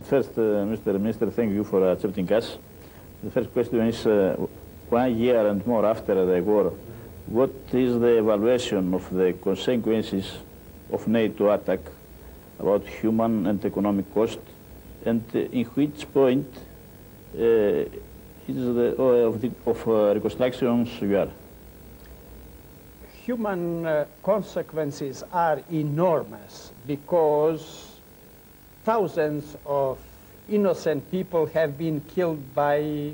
First, Mr. Minister, thank you for accepting us. The first question is, 1 year and more after the war, what is the evaluation of the consequences of NATO attack about human and economic cost, and in which point is of reconstructions you are? Human consequences are enormous because thousands of innocent people have been killed by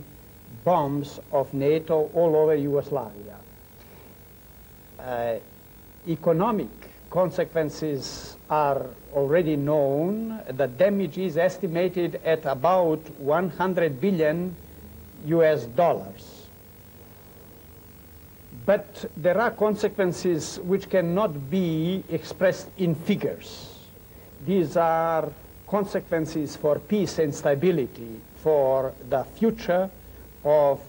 bombs of NATO all over Yugoslavia. Economic consequences are already known. The damage is estimated at about 100 billion US dollars. But there are consequences which cannot be expressed in figures. These are consequences for peace and stability, for the future of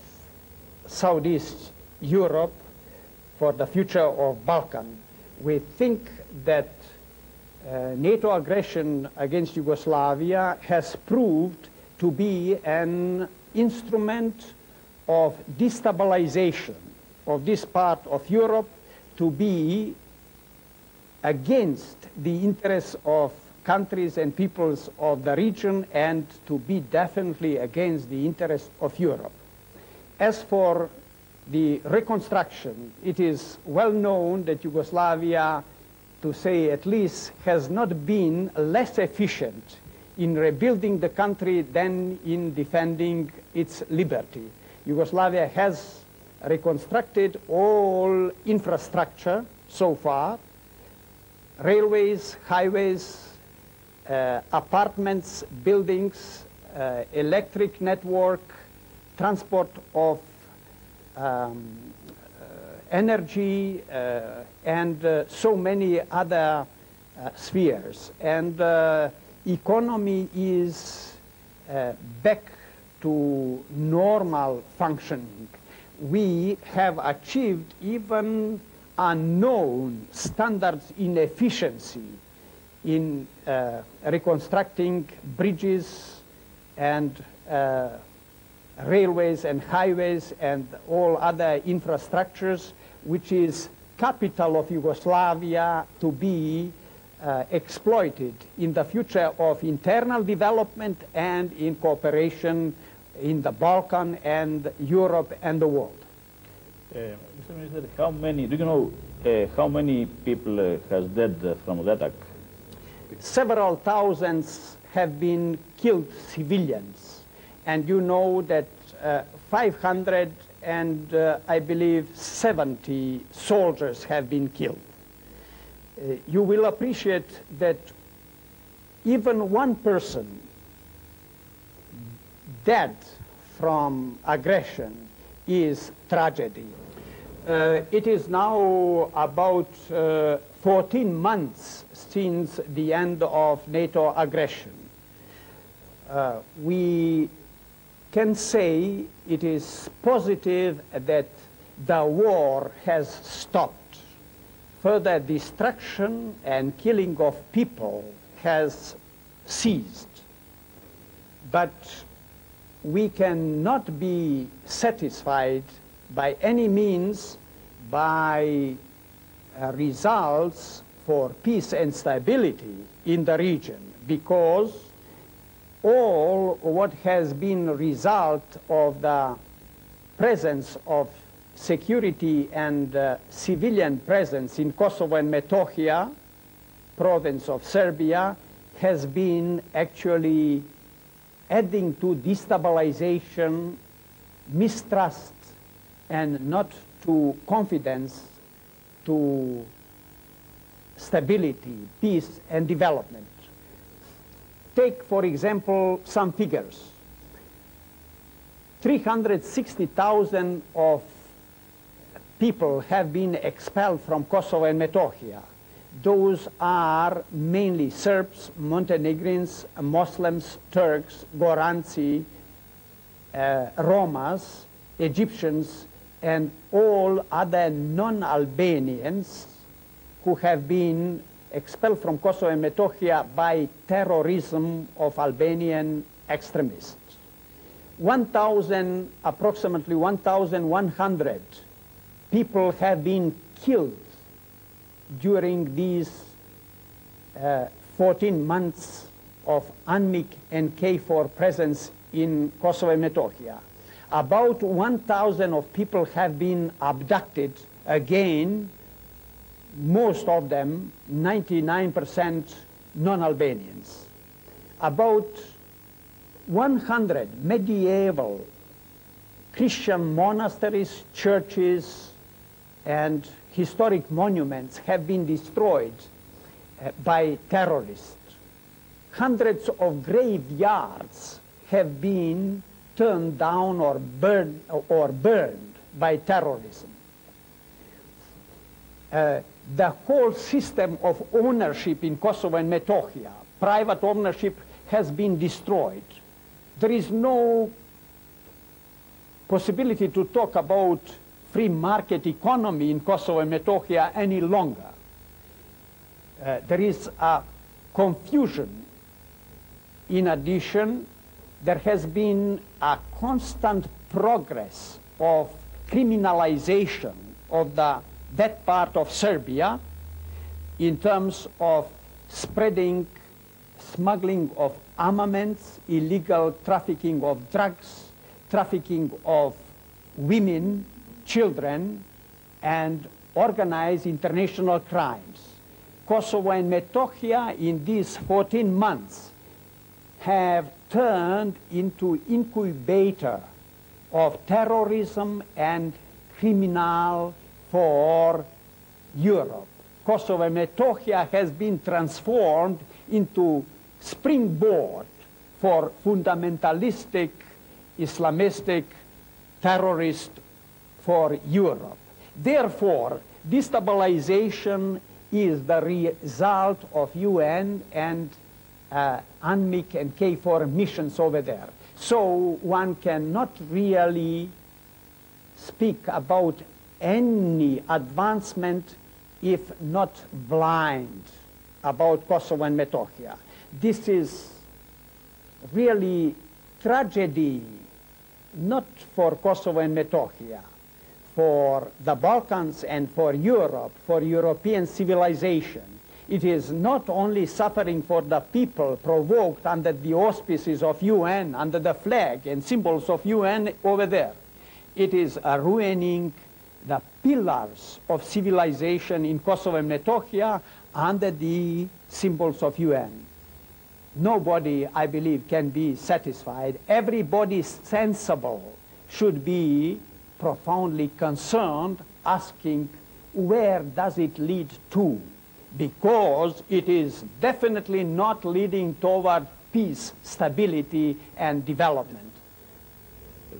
Southeast Europe, for the future of Balkan. We think that NATO aggression against Yugoslavia has proved to be an instrument of destabilization of this part of Europe, to be against the interests of countries and peoples of the region, and to be definitely against the interests of Europe. As for the reconstruction, it is well known that Yugoslavia, to say at least, has not been less efficient in rebuilding the country than in defending its liberty. Yugoslavia has reconstructed all infrastructure so far, railways, highways, apartments, buildings, electric network, transport of energy, and so many other spheres. And economy is back to normal functioning. We have achieved even unknown standards in efficiency in reconstructing bridges and railways and highways and all other infrastructures, which is capital of Yugoslavia to be exploited in the future of internal development and in cooperation in the Balkan and Europe and the world. Mr. Minister, do you know how many people has died from the attack? Several thousands have been killed, civilians, and you know that 500 and I believe 70 soldiers have been killed. You will appreciate that even one person dead from aggression is tragedy. It is now about 14 months since the end of NATO aggression. We can say it is positive that the war has stopped. Further destruction and killing of people has ceased. But we cannot be satisfied by any means by results for peace and stability in the region, because all what has been a result of the presence of security and civilian presence in Kosovo and Metohija, province of Serbia, has been actually adding to destabilization, mistrust, and not to confidence, to stability, peace, and development. Take, for example, some figures. 360,000 of people have been expelled from Kosovo and Metohija. Those are mainly Serbs, Montenegrins, Muslims, Turks, Goranci, Romas, Egyptians, and all other non-Albanians who have been expelled from Kosovo and Metohija by terrorism of Albanian extremists. Approximately 1,100 people have been killed during these 14 months of UNMIK and KFOR presence in Kosovo and Metohija. About 1,000 of people have been abducted, again, most of them, 99% non-Albanians. About 100 medieval Christian monasteries, churches, and historic monuments have been destroyed by terrorists. Hundreds of graveyards have been turned down or burned by terrorism. The whole system of ownership in Kosovo and Metohija, private ownership, has been destroyed. There is no possibility to talk about free market economy in Kosovo and Metohija any longer. There is a confusion. In addition, there has been a constant progress of criminalization of that part of Serbia in terms of smuggling of armaments, illegal trafficking of drugs, trafficking of women, children, and organized international crimes. Kosovo and Metohija in these 14 months have turned into incubator of terrorism and criminal for Europe. Kosovo and Metohija has been transformed into springboard for fundamentalistic, Islamistic terrorist for Europe. Therefore, destabilization is the result of UN and UNMIK and KFOR missions over there. So one cannot really speak about any advancement if not blind about Kosovo and Metohija. This is really tragedy, not for Kosovo and Metohija, for the Balkans and for Europe, for European civilization. It is not only suffering for the people provoked under the auspices of UN, under the flag and symbols of UN over there. It is ruining the pillars of civilization in Kosovo and Metohija under the symbols of UN. Nobody, I believe, can be satisfied. Everybody sensible should be profoundly concerned, asking where does it lead to? Because it is definitely not leading toward peace, stability, and development.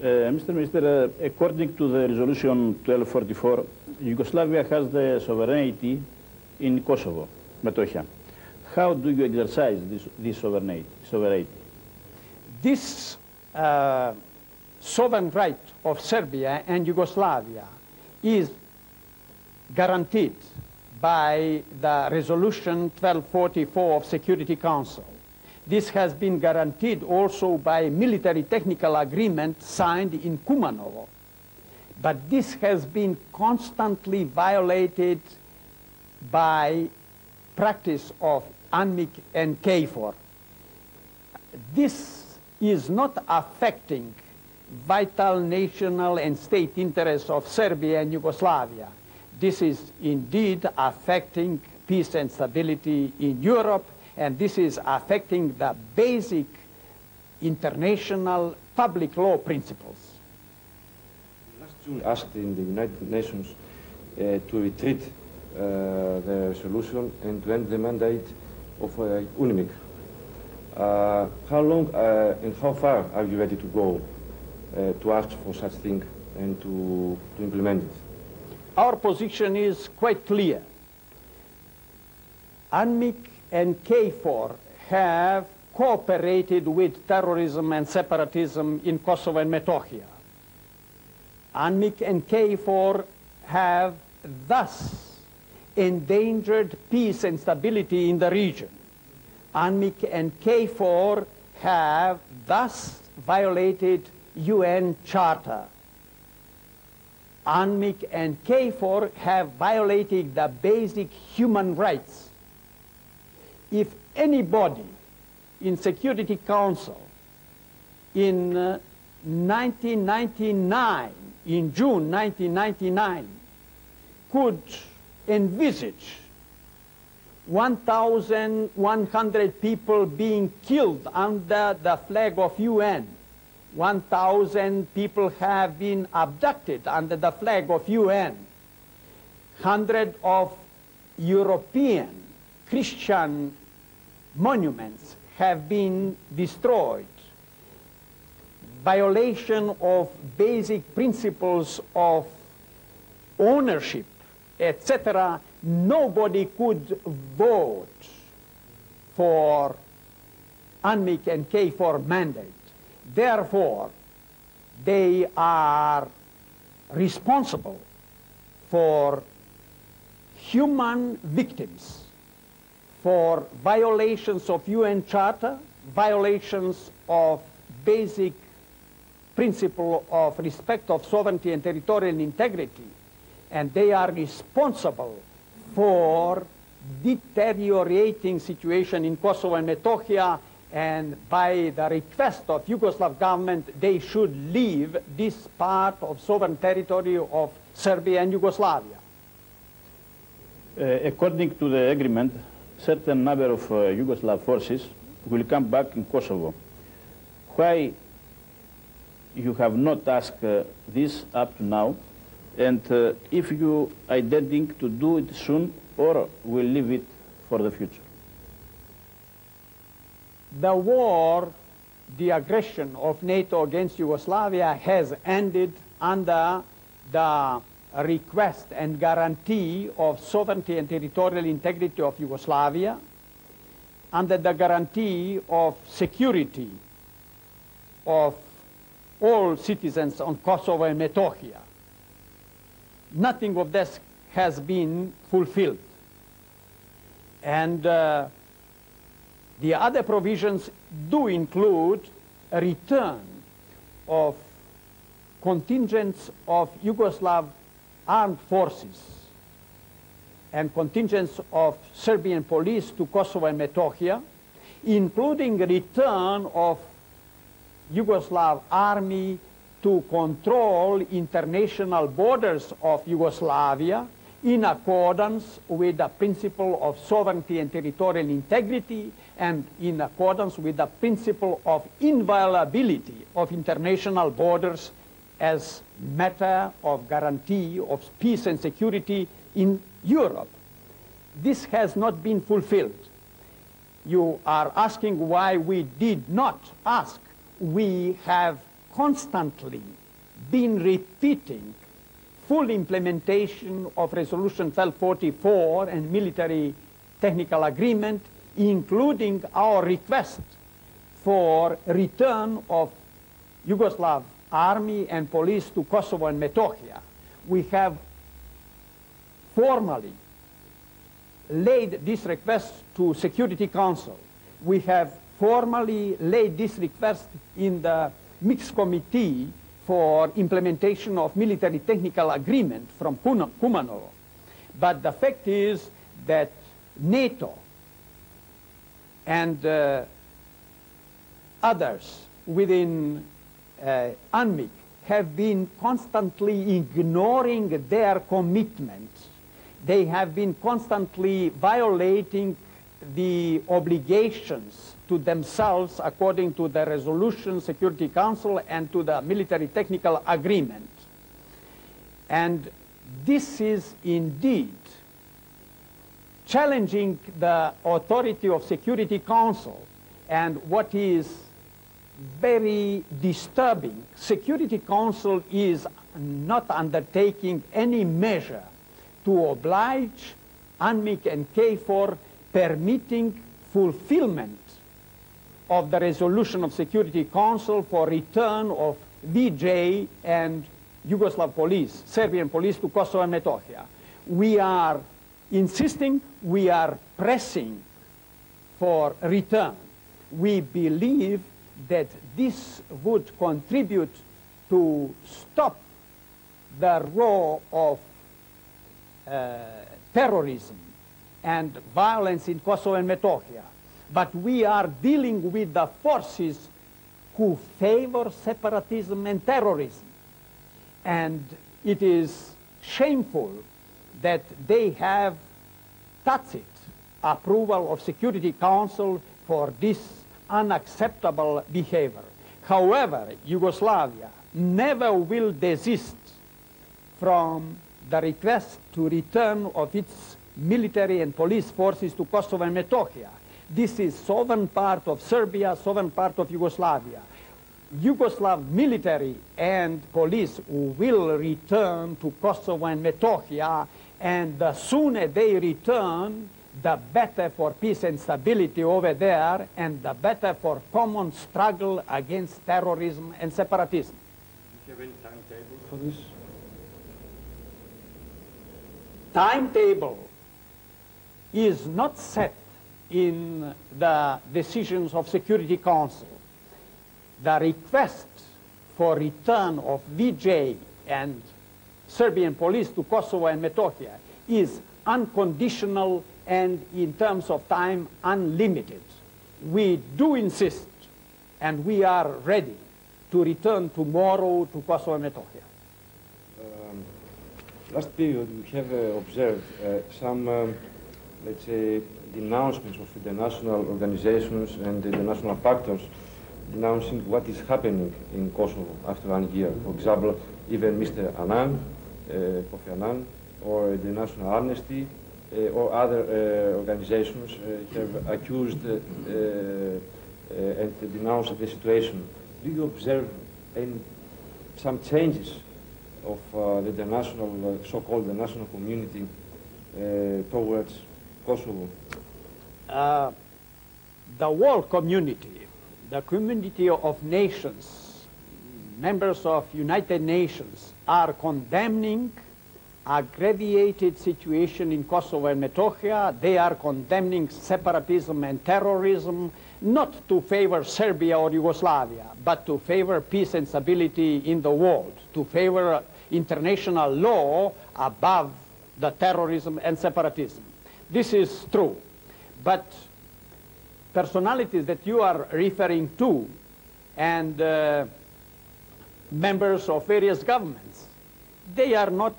Mr. Minister, according to the resolution 1244, Yugoslavia has the sovereignty in Kosovo, Metohija. How do you exercise this sovereignty? This sovereign right of Serbia and Yugoslavia is guaranteed by the resolution 1244 of Security Council. This has been guaranteed also by military technical agreement signed in Kumanovo. But this has been constantly violated by practice of UNMIK and KFOR. This is not affecting vital national and state interests of Serbia and Yugoslavia. This is indeed affecting peace and stability in Europe, and this is affecting the basic international public law principles. Last June asked in the United Nations to retreat the resolution and to end the mandate of UNMIK. How long and how far are you ready to go to ask for such thing and to implement it? Our position is quite clear. UNMIK and KFOR have cooperated with terrorism and separatism in Kosovo and Metohija. UNMIK and KFOR have thus endangered peace and stability in the region. UNMIK and KFOR have thus violated UN Charter. UNMIK and KFOR have violated the basic human rights. If anybody in Security Council in 1999, in June 1999, could envisage 1,100 people being killed under the flag of UN, 1,000 people have been abducted under the flag of UN, hundreds of European Christian monuments have been destroyed, violation of basic principles of ownership, etc., nobody could vote for UNMIK and KFOR mandate. Therefore, they are responsible for human victims, for violations of UN Charter, violations of basic principle of respect of sovereignty and territorial integrity, and they are responsible for deteriorating situation in Kosovo and Metohija, and by the request of Yugoslav government, they should leave this part of sovereign territory of Serbia and Yugoslavia. According to the agreement, certain number of Yugoslav forces will come back in Kosovo. Why you have not asked this up to now, and if you are intending to do it soon, or will leave it for the future? The war, the aggression of NATO against Yugoslavia has ended under the request and guarantee of sovereignty and territorial integrity of Yugoslavia, under the guarantee of security of all citizens on Kosovo and Metohija. Nothing of this has been fulfilled. And the other provisions do include a return of contingents of Yugoslav armed forces and contingents of Serbian police to Kosovo and Metohija, including return of Yugoslav army to control international borders of Yugoslavia in accordance with the principle of sovereignty and territorial integrity, and in accordance with the principle of inviolability of international borders as matter of guarantee of peace and security in Europe. This has not been fulfilled. You are asking why we did not ask. We have constantly been repeating full implementation of Resolution 1244 and military technical agreement, including our request for return of Yugoslav army and police to Kosovo and Metohija. We have formally laid this request to Security Council. We have formally laid this request in the Mixed Committee for implementation of military technical agreement from Kumanovo. But the fact is that NATO and others within UNMIK have been constantly ignoring their commitments. They have been constantly violating the obligations to themselves according to the Resolution Security Council and to the military technical agreement. And this is indeed challenging the authority of Security Council, and what is very disturbing, Security Council is not undertaking any measure to oblige UNMIK and KFOR permitting fulfillment of the resolution of Security Council for return of VJ and Yugoslav police, Serbian police to Kosovo and Metohija. We are insisting, we are pressing for return. We believe that this would contribute to stop the roar of terrorism and violence in Kosovo and Metohija. But we are dealing with the forces who favor separatism and terrorism. And it is shameful that they have tacit approval of Security Council for this unacceptable behavior. However, Yugoslavia never will desist from the request to return of its military and police forces to Kosovo and Metohija. This is southern part of Serbia, southern part of Yugoslavia. Yugoslav military and police will return to Kosovo and Metohija, and the sooner they return, the better for peace and stability over there, and the better for common struggle against terrorism and separatism. Do you have any timetable for this? Timetable is not set in the decisions of Security Council. The request for return of VJ and Serbian police to Kosovo and Metohija is unconditional and in terms of time unlimited. We do insist, and we are ready to return tomorrow to Kosovo and Metohija. Last period we have observed some, let's say, denouncements of international organizations and international factors denouncing what is happening in Kosovo after 1 year. For example, even Mr. Annan, Kofi Annan, or the National Amnesty, or other organizations have accused and denounced the situation. Do you observe some changes of the international, so-called international community towards Kosovo? The world community, the community of nations, members of United Nations, are condemning aggravated situation in Kosovo and Metohija. They are condemning separatism and terrorism, not to favor Serbia or Yugoslavia, but to favor peace and stability in the world, to favor international law above the terrorism and separatism. This is true. But personalities that you are referring to and members of various governments, they are not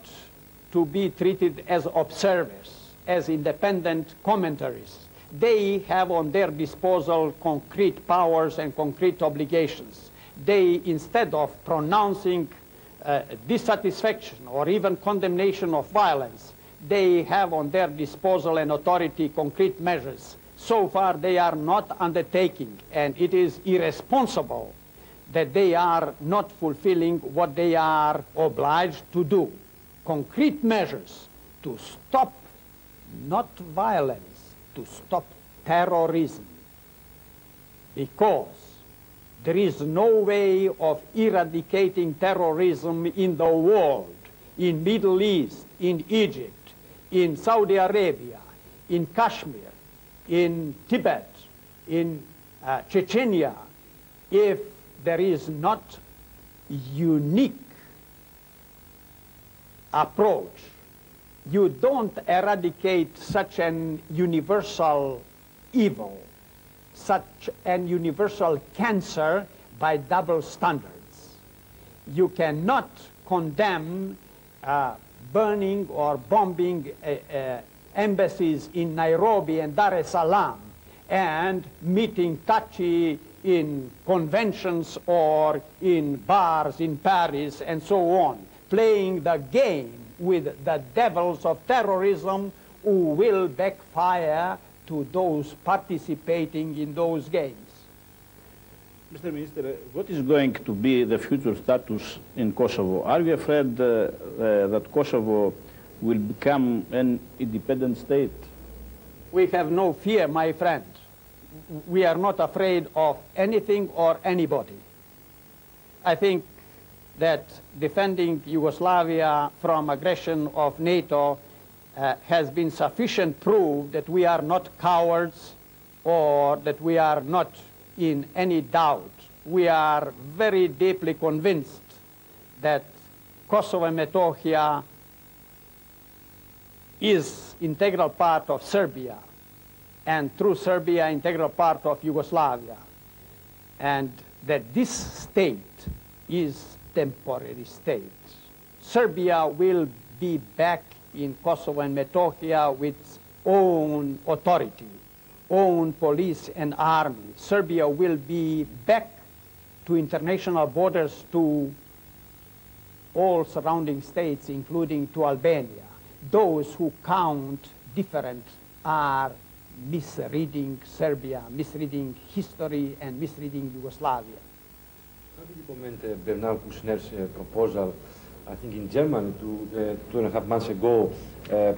to be treated as observers, as independent commentaries. They have on their disposal concrete powers and concrete obligations. They, instead of pronouncing dissatisfaction or even condemnation of violence, they have on their disposal and authority concrete measures. So far they are not undertaking, and it is irresponsible that they are not fulfilling what they are obliged to do. Concrete measures to stop not violence, to stop terrorism. Because there is no way of eradicating terrorism in the world, in Middle East, in Egypt, in Saudi Arabia, in Kashmir, in Tibet, in Chechnya, if there is not unique approach. You don't eradicate such an universal evil, such an universal cancer by double standards. You cannot condemn burning or bombing embassies in Nairobi and Dar es Salaam and meeting Tachi in conventions or in bars in Paris and so on, playing the game with the devils of terrorism who will backfire to those participating in those games. Mr. Minister, what is going to be the future status in Kosovo? Are you afraid that Kosovo will become an independent state? We have no fear, my friend. We are not afraid of anything or anybody. I think that defending Yugoslavia from aggression of NATO has been sufficient proof that we are not cowards or that we are not in any doubt. We are very deeply convinced that Kosovo and Metohija is integral part of Serbia, and through Serbia, integral part of Yugoslavia, and that this state is temporary state. Serbia will be back in Kosovo and Metohija with own authority, own police and army. Serbia will be back to international borders, to all surrounding states, including to Albania. Those who count different are misreading Serbia, misreading history, and misreading Yugoslavia. How do you comment Bernard Kouchner's proposal, I think in Germany, 2.5 months ago,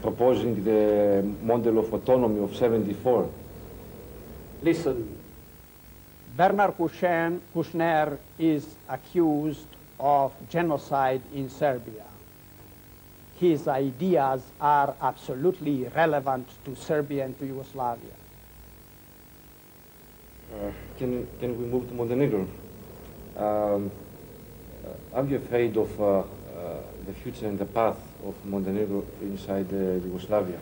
proposing the model of autonomy of 74? Listen, Bernard Kouchner is accused of genocide in Serbia. His ideas are absolutely relevant to Serbia and to Yugoslavia. Can we move to Montenegro? Are you afraid of the future and the path of Montenegro inside Yugoslavia?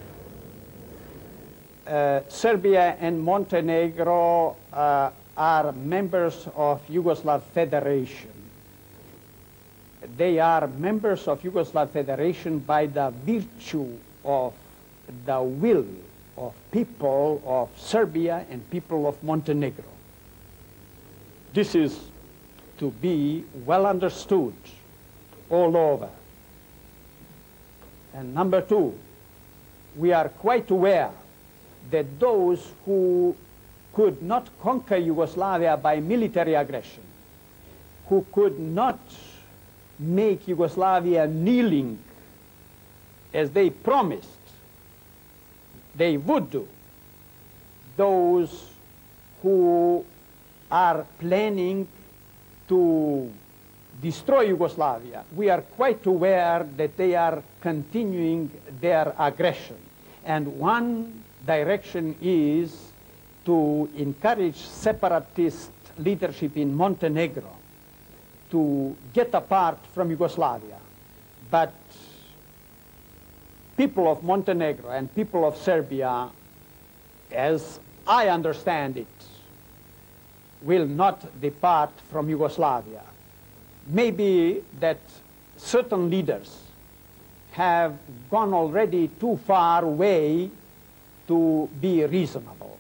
Serbia and Montenegro are members of Yugoslav Federation. They are members of Yugoslav Federation by the virtue of the will of people of Serbia and people of Montenegro. This is to be well understood all over. And number two, we are quite aware that those who could not conquer Yugoslavia by military aggression, who could not make Yugoslavia kneeling as they promised they would do, those who are planning to destroy Yugoslavia, we are quite aware that they are continuing their aggression. And one direction is to encourage separatist leadership in Montenegro to get apart from Yugoslavia. But people of Montenegro and people of Serbia, as I understand it, will not depart from Yugoslavia. Maybe that certain leaders have gone already too far away to be reasonable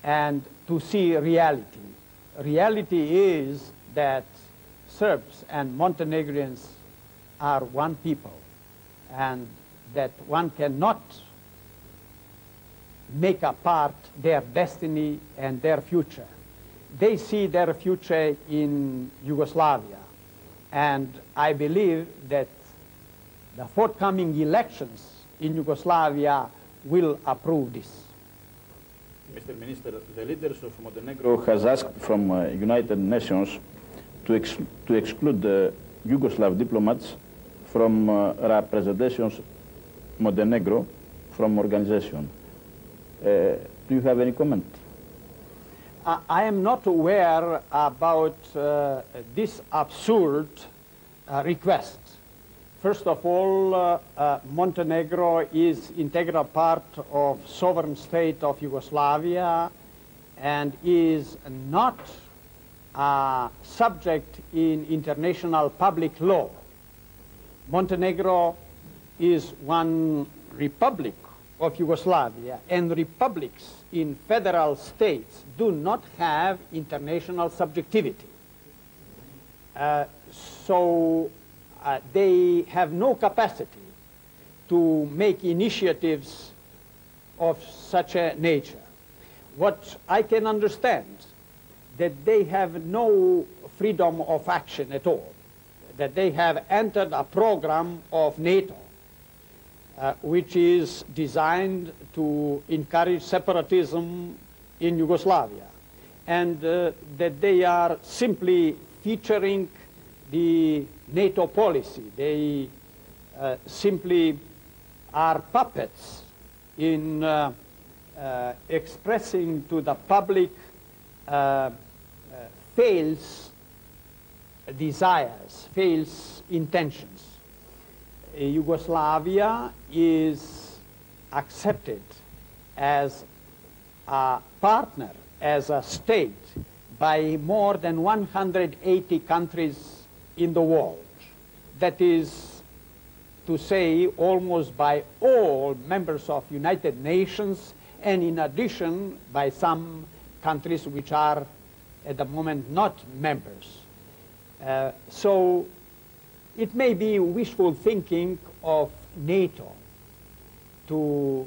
and to see reality. Reality is that Serbs and Montenegrins are one people, and that one cannot make apart their destiny and their future. They see their future in Yugoslavia, and I believe that the forthcoming elections in Yugoslavia will approve this. Mr. Minister, the leaders of Montenegro has asked from United Nations to exclude the Yugoslav diplomats from representations Montenegro from organization. Do you have any comment? I am not aware about this absurd request. First of all, Montenegro is integral part of sovereign state of Yugoslavia and is not subject in international public law. Montenegro is one republic of Yugoslavia, and republics in federal states do not have international subjectivity. So they have no capacity to make initiatives of such a nature. What I can understand, that they have no freedom of action at all, that they have entered a program of NATO, which is designed to encourage separatism in Yugoslavia, and that they are simply featuring the NATO policy. They simply are puppets in expressing to the public false desires, false intentions. Yugoslavia is accepted as a partner, as a state, by more than 180 countries in the world. That is to say, almost by all members of United Nations, and in addition by some countries which are at the moment not members. So it may be wishful thinking of NATO to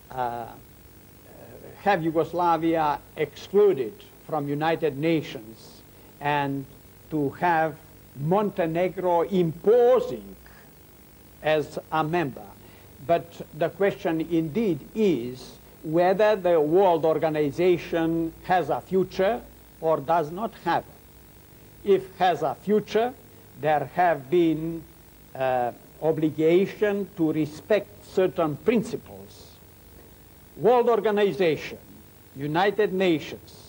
have Yugoslavia excluded from United Nations and to have Montenegro imposing as a member. But the question indeed is whether the world organization has a future or does not have it. If has a future, there have been obligation to respect certain principles. World organization, United Nations,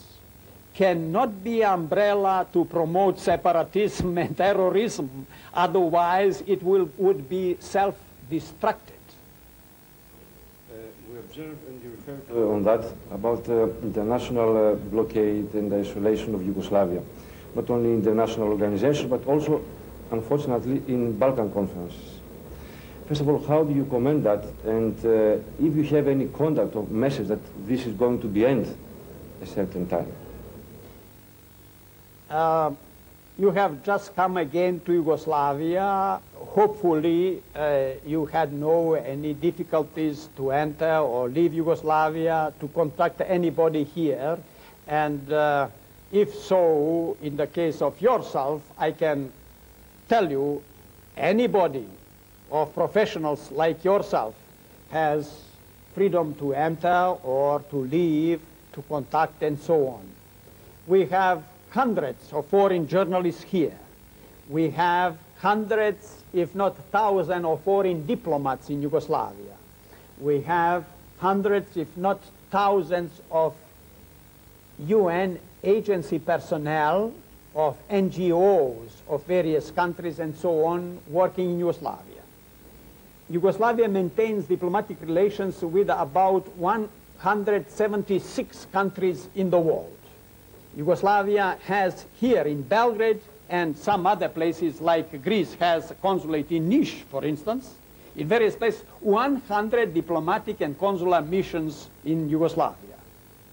cannot be umbrella to promote separatism and terrorism, otherwise it would be self-destructed. We observed, and you referred on that, about international blockade and the isolation of Yugoslavia. Not only international organizations, but also, unfortunately, in Balkan conferences. First of all, how do you comment that? And if you have any contact or message that this is going to be end a certain time? You have just come again to Yugoslavia. Hopefully, you had no any difficulties to enter or leave Yugoslavia, to contact anybody here. And if so, in the case of yourself, I can tell you, anybody of professionals like yourself has freedom to enter or to leave, to contact, and so on. We have hundreds of foreign journalists here. We have hundreds, if not thousands, of foreign diplomats in Yugoslavia. We have hundreds, if not thousands, of UN agency personnel, of NGOs of various countries and so on, working in Yugoslavia. Yugoslavia maintains diplomatic relations with about 176 countries in the world. Yugoslavia has here in Belgrade and some other places like Greece has a consulate in Niš, for instance, in various places, 100 diplomatic and consular missions in Yugoslavia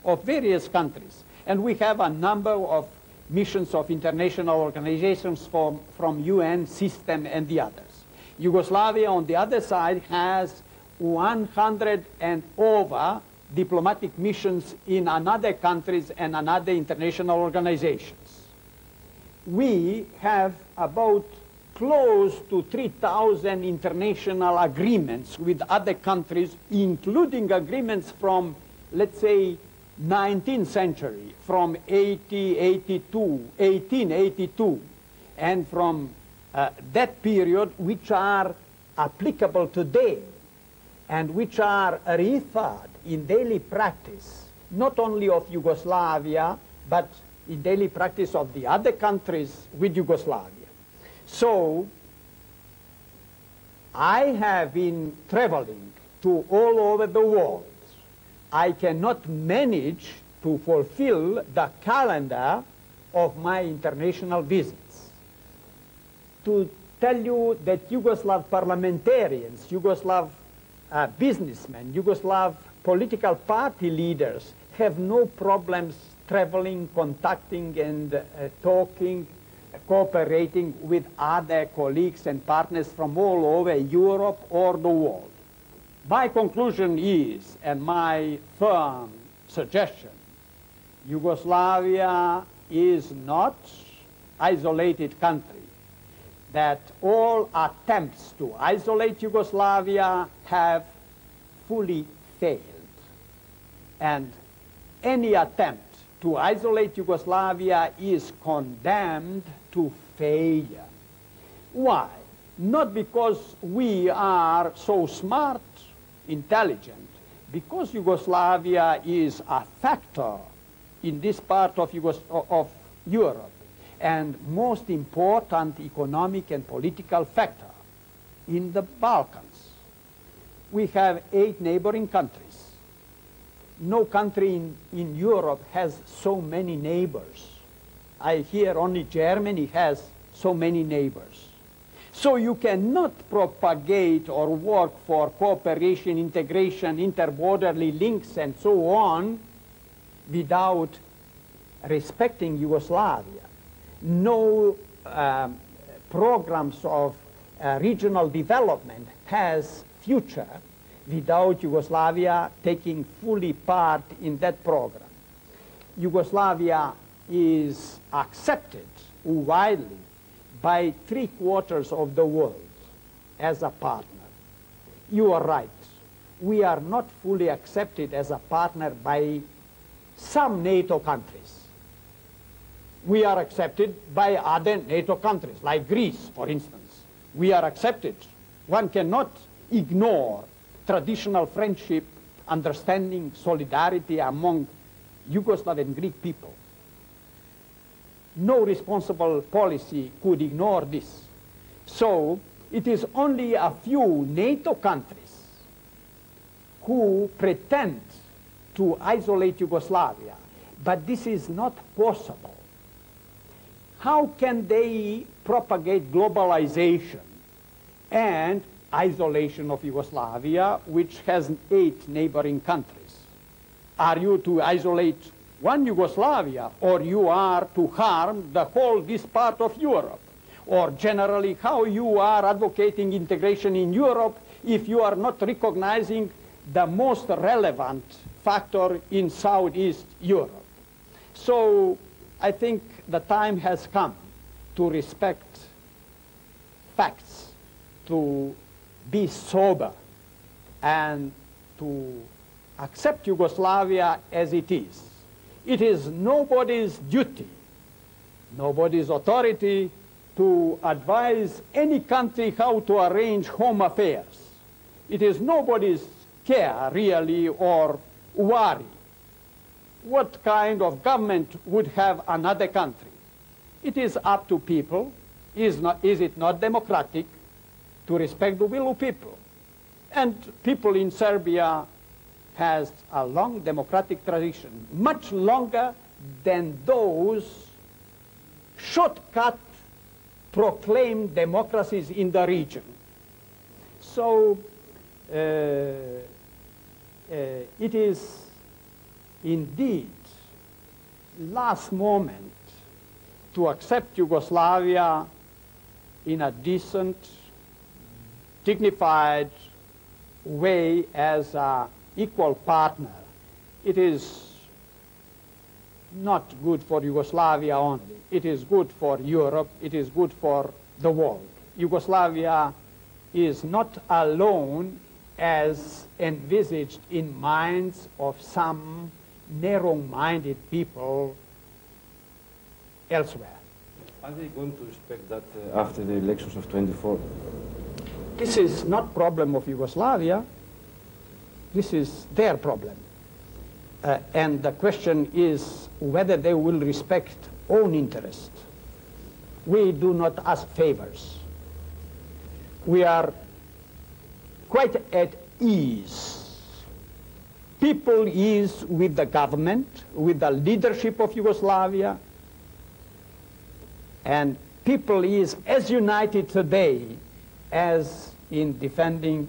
of various countries. And we have a number of missions of international organizations from UN system and the others. Yugoslavia, on the other side, has 100 and over diplomatic missions in another countries and another international organizations. We have about close to 3,000 international agreements with other countries, including agreements from, let's say, 19th century, from 1882, and from that period, which are applicable today and which are referred in daily practice, not only of Yugoslavia, but in daily practice of the other countries with Yugoslavia. So, I have been traveling to all over the world. I cannot manage to fulfill the calendar of my international visits. To tell you that Yugoslav parliamentarians, Yugoslav businessmen, Yugoslav political party leaders have no problems traveling, contacting, and talking, cooperating with other colleagues and partners from all over Europe or the world. My conclusion is, and my firm suggestion, Yugoslavia is not an isolated country, that all attempts to isolate Yugoslavia have fully failed. And any attempt to isolate Yugoslavia is condemned to failure. Why? not because we are so smart, intelligent, because Yugoslavia is a factor in this part of Europe, and most important economic and political factor in the Balkans. We have 8 neighboring countries. No country in Europe has so many neighbors. I hear only Germany has so many neighbors. So you cannot propagate or work for cooperation, integration, interborderly links, and so on without respecting Yugoslavia. No programs of regional development has future without Yugoslavia taking fully part in that program. Yugoslavia is accepted widely by 3/4 of the world as a partner. You are right. We are not fully accepted as a partner by some NATO countries. We are accepted by other NATO countries, like Greece, for instance. We are accepted. One cannot ignore traditional friendship, understanding, solidarity among Yugoslav and Greek people. No responsible policy could ignore this. So it is only a few NATO countries who pretend to isolate Yugoslavia, but this is not possible. How can they propagate globalization and isolation of Yugoslavia, which has 8 neighboring countries? Are you to isolate one Yugoslavia, or you are to harm the whole this part of Europe? Or generally, how you are advocating integration in Europe if you are not recognizing the most relevant factor in Southeast Europe? So I think the time has come to respect facts, to be sober, and to accept Yugoslavia as it is. It is nobody's duty, nobody's authority to advise any country how to arrange home affairs. It is nobody's care, really, or worry what kind of government would have another country. It is up to people. Is it not democratic to respect the will of people? And people in Serbia has a long democratic tradition, much longer than those shortcut proclaimed democracies in the region. So it is indeed last moment to accept Yugoslavia in a decent, dignified way as an equal partner. It is not good for Yugoslavia only. It is good for Europe. It is good for the world. Yugoslavia is not alone as envisaged in minds of some narrow-minded people elsewhere. Are they going to respect that after the elections of 24? This is not problem of Yugoslavia. This is their problem. And the question is whether they will respect own interest. We do not ask favors. We are quite at ease. People is with the government, with the leadership of Yugoslavia, and people is as united today as in defending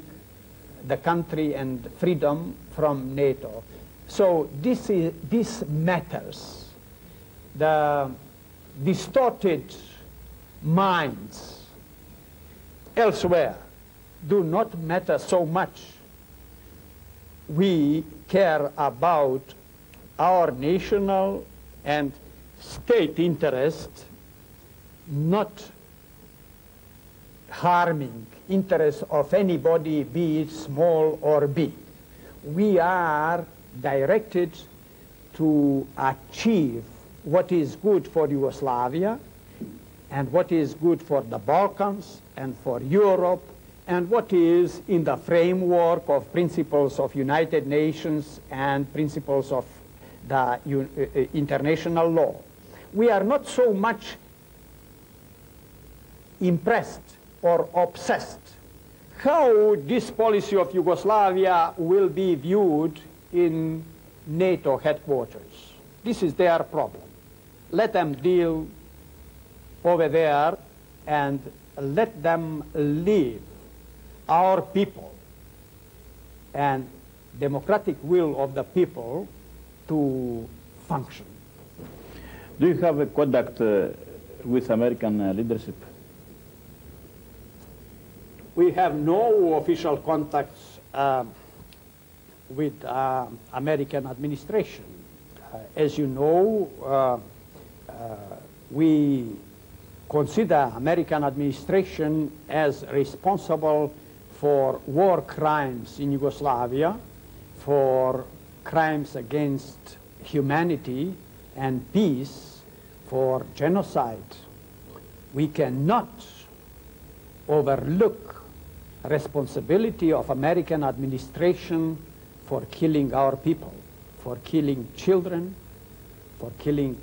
the country and freedom from NATO. So this matters. The distorted minds elsewhere do not matter so much. We care about our national and state interest, not harming interests of anybody, be it small or big. We are directed to achieve what is good for Yugoslavia and what is good for the Balkans and for Europe, and what is in the framework of principles of United Nations and principles of the international law. We are not so much impressed or obsessed how this policy of Yugoslavia will be viewed in NATO headquarters. This is their problem. Let them deal over there and let them leave our people and democratic will of the people to function. Do you have a contact with American leadership? We have no official contacts with American administration. As you know, we consider American administration as responsible for war crimes in Yugoslavia, for crimes against humanity and peace, for genocide. We cannot overlook responsibility of American administration for killing our people, for killing children, for killing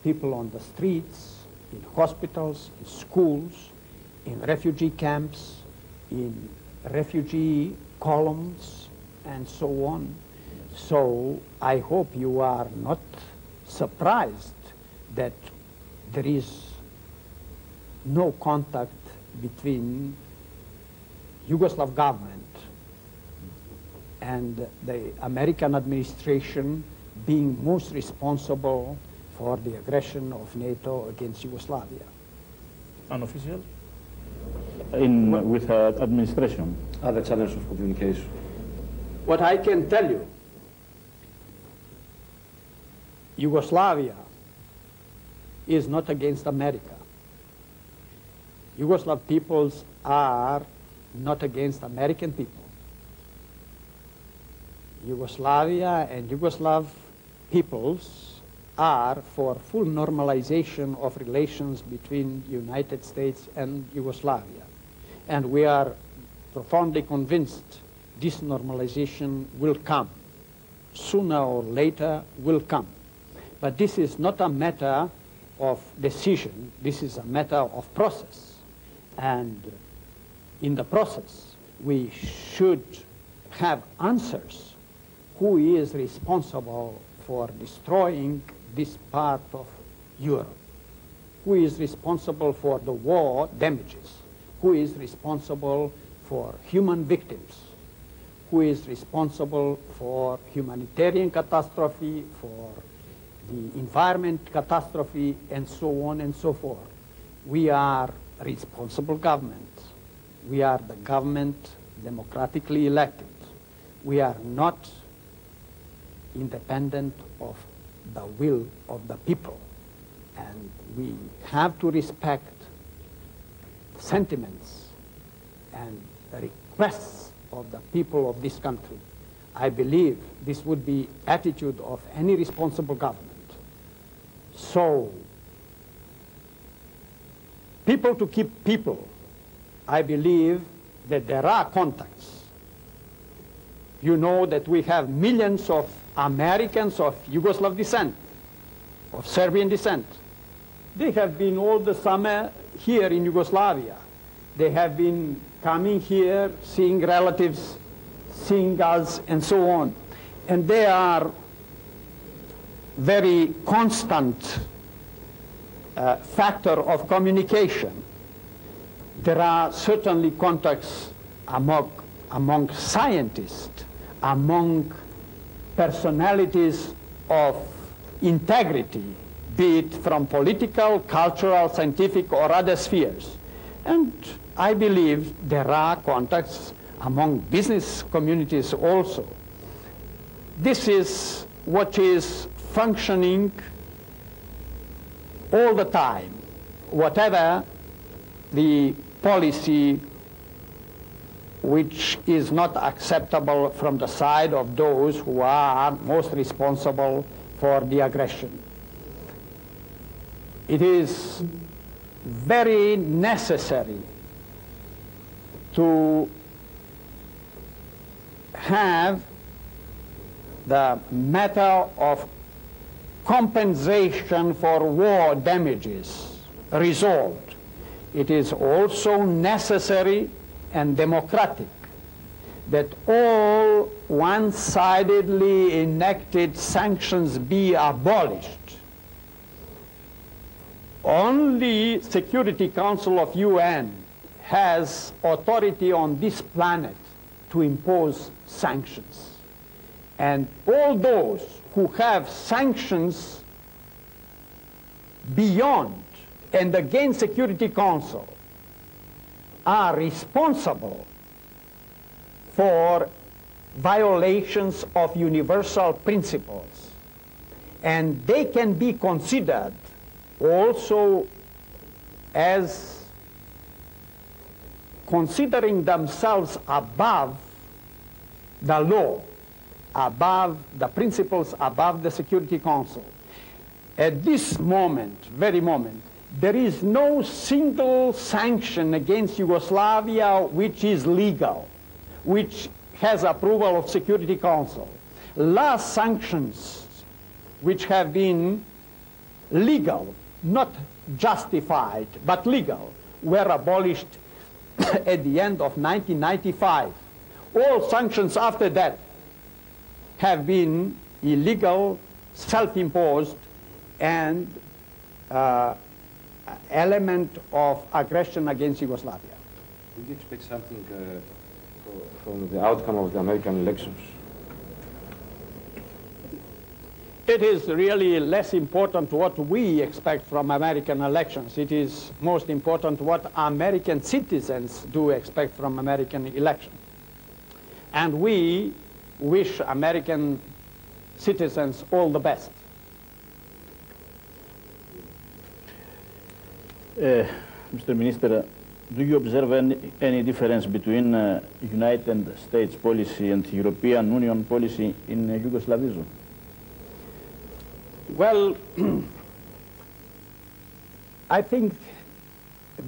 people on the streets, in hospitals, in schools, in refugee camps, in refugee columns, and so on. So I hope you are not surprised that there is no contact between Yugoslav government and the American administration being most responsible for the aggression of NATO against Yugoslavia. Unofficial? With administration? Other channels of communication. What I can tell you, Yugoslavia is not against America. Yugoslav peoples are not against American people. Yugoslavia and Yugoslav peoples are for full normalization of relations between United States and Yugoslavia. And we are profoundly convinced this normalization will come. Sooner or later will come. But this is not a matter of decision, this is a matter of process. And in the process, we should have answers. Who is responsible for destroying this part of Europe? Who is responsible for the war damages? Who is responsible for human victims? Who is responsible for humanitarian catastrophe, for the environment catastrophe, and so on and so forth? We are responsible government. We are the government democratically elected. We are not independent of the will of the people. And we have to respect sentiments and requests of the people of this country. I believe this would be attitude of any responsible government. So, people to keep people, I believe that there are contacts. You know that we have millions of Americans of Yugoslav descent, of Serbian descent. They have been all the summer here in Yugoslavia. They have been coming here, seeing relatives, seeing us, and so on. And they are very constant factor of communication. There are certainly contacts among scientists, among personalities of integrity, be it from political, cultural, scientific, or other spheres. And I believe there are contacts among business communities also. This is what is functioning all the time, whatever the policy which is not acceptable from the side of those who are most responsible for the aggression. It is very necessary to have the matter of compensation for war damages resolved. It is also necessary and democratic that all one-sidedly enacted sanctions be abolished. Only Security Council of UN has authority on this planet to impose sanctions. And all those who have sanctions beyond and against Security Council are responsible for violations of universal principles. And they can be considered also as considering themselves above the law, above the principles, above the Security Council. At this moment, very moment, there is no single sanction against Yugoslavia which is legal, which has approval of Security Council. Last sanctions which have been legal, not justified, but legal, were abolished at the end of 1995. All sanctions after that have been illegal, self-imposed, and element of aggression against Yugoslavia. Do you expect something from the outcome of the American elections? It is really less important what we expect from American elections. It is most important what American citizens do expect from American elections. And we wish American citizens all the best. Mr. Minister, do you observe any difference between United States policy and European Union policy in Yugoslavia? Well, I think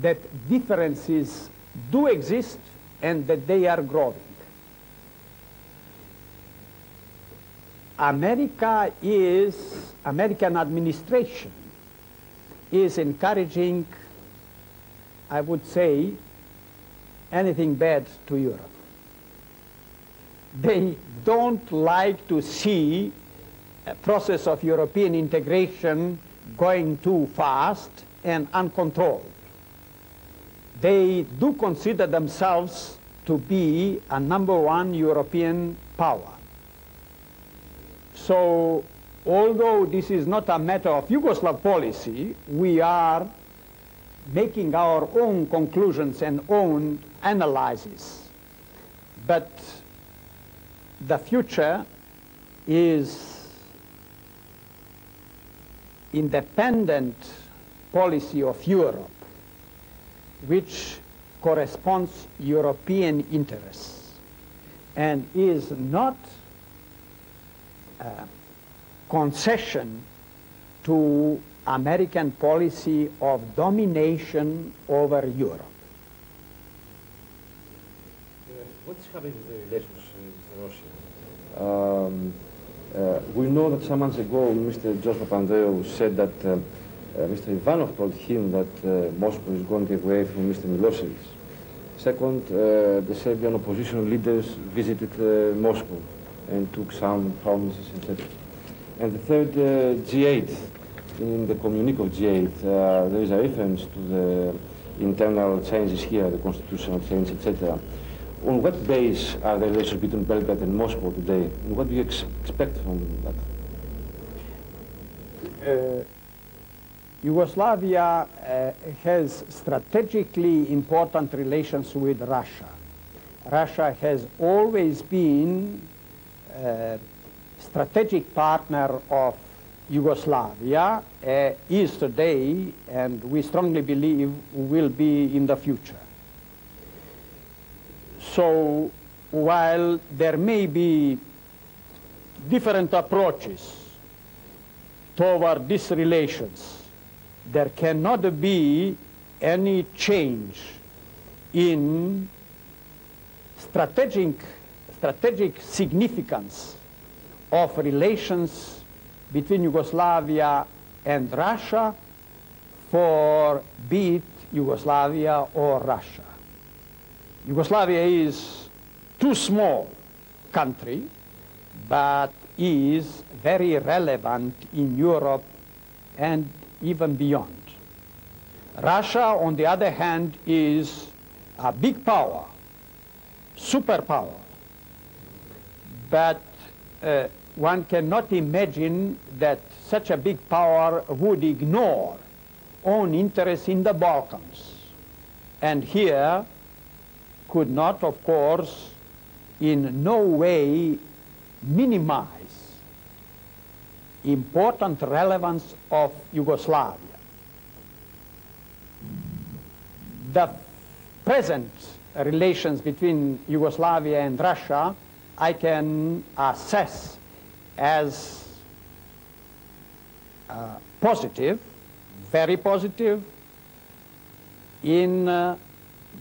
that differences do exist and that they are growing. American administration is encouraging, I would say, anything bad to Europe. They don't like to see a process of European integration going too fast and uncontrolled. They do consider themselves to be a #1 European power. So, although this is not a matter of Yugoslav policy, we are making our own conclusions and own analyses. But the future is independent policy of Europe, which corresponds European interests and is not concession to American policy of domination over Europe. What's happening with the relations with Russia? We know that some months ago Mr. George Papandreou said that Mr. Ivanov told him that Moscow is going away from Mr. Milosevic. Second, the Serbian opposition leaders visited Moscow and took some promises, etc. And the third, G8, in the communique of G8, there is a reference to the internal changes here, the constitutional change, etc. On what base are the relations between Belgrade and Moscow today? And what do you expect from that? Yugoslavia has strategically important relations with Russia. Russia has always been a strategic partner of Yugoslavia, is today, and we strongly believe will be in the future. So while there may be different approaches toward these relations, there cannot be any change in strategic significance of relations between Yugoslavia and Russia, for be it Yugoslavia or Russia. Yugoslavia is too small country, but is very relevant in Europe and even beyond. Russia, on the other hand, is a big power, superpower, but one cannot imagine that such a big power would ignore own interests in the Balkans, and here could not, of course, in no way minimize important relevance of Yugoslavia. The present relations between Yugoslavia and Russia I can assess as positive, very positive, in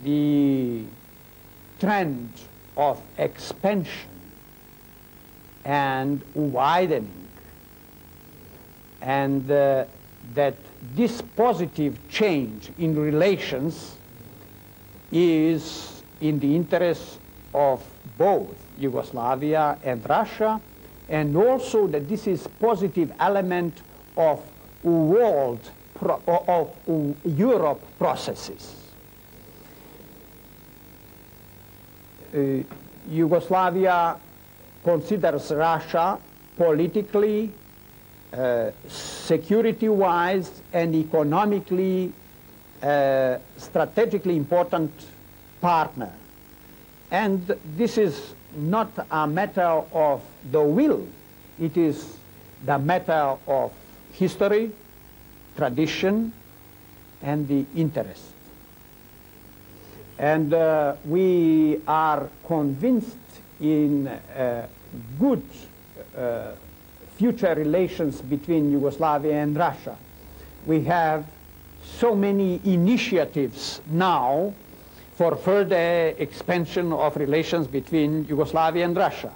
the trend of expansion and widening, and that this positive change in relations is in the interest of both Yugoslavia and Russia, and also that this is positive element of Europe processes. Yugoslavia considers Russia politically, security-wise, and economically strategically important partner. And this is not a matter of the will, it is the matter of history, tradition, and the interest. And we are convinced in good future relations between Yugoslavia and Russia. We have so many initiatives now for further expansion of relations between Yugoslavia and Russia.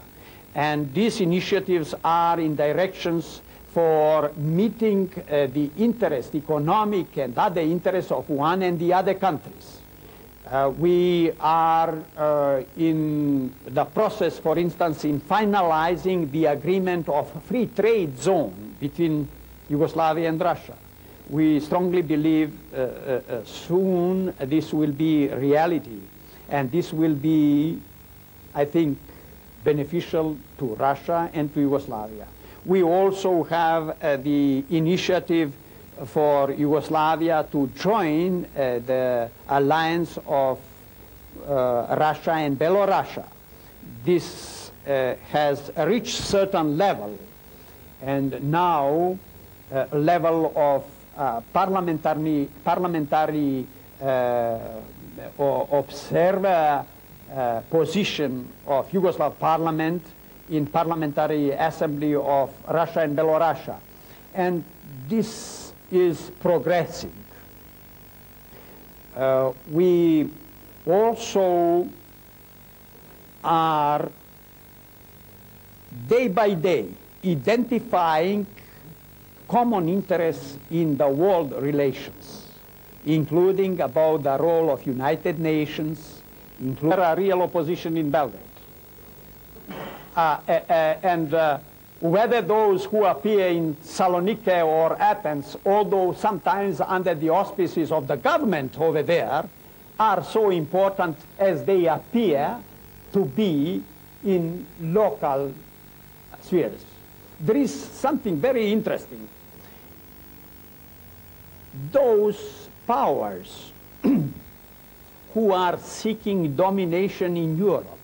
And these initiatives are in directions for meeting the interest, economic and other interests of one and the other countries. We are in the process, for instance, in finalizing the agreement of a free trade zone between Yugoslavia and Russia. We strongly believe soon this will be reality, and this will be, I think, beneficial to Russia and to Yugoslavia. We also have the initiative for Yugoslavia to join the alliance of Russia and Belarus. This has reached certain level, and now level of parliamentary observer position of Yugoslav parliament in parliamentary assembly of Russia and Belarus. And this is progressing. We also are day by day identifying common interests in the world relations, including about the role of United Nations, including a real opposition in Belgrade. And whether those who appear in Saloniki or Athens, although sometimes under the auspices of the government over there, are so important as they appear to be in local spheres. There is something very interesting. Those powers who are seeking domination in Europe,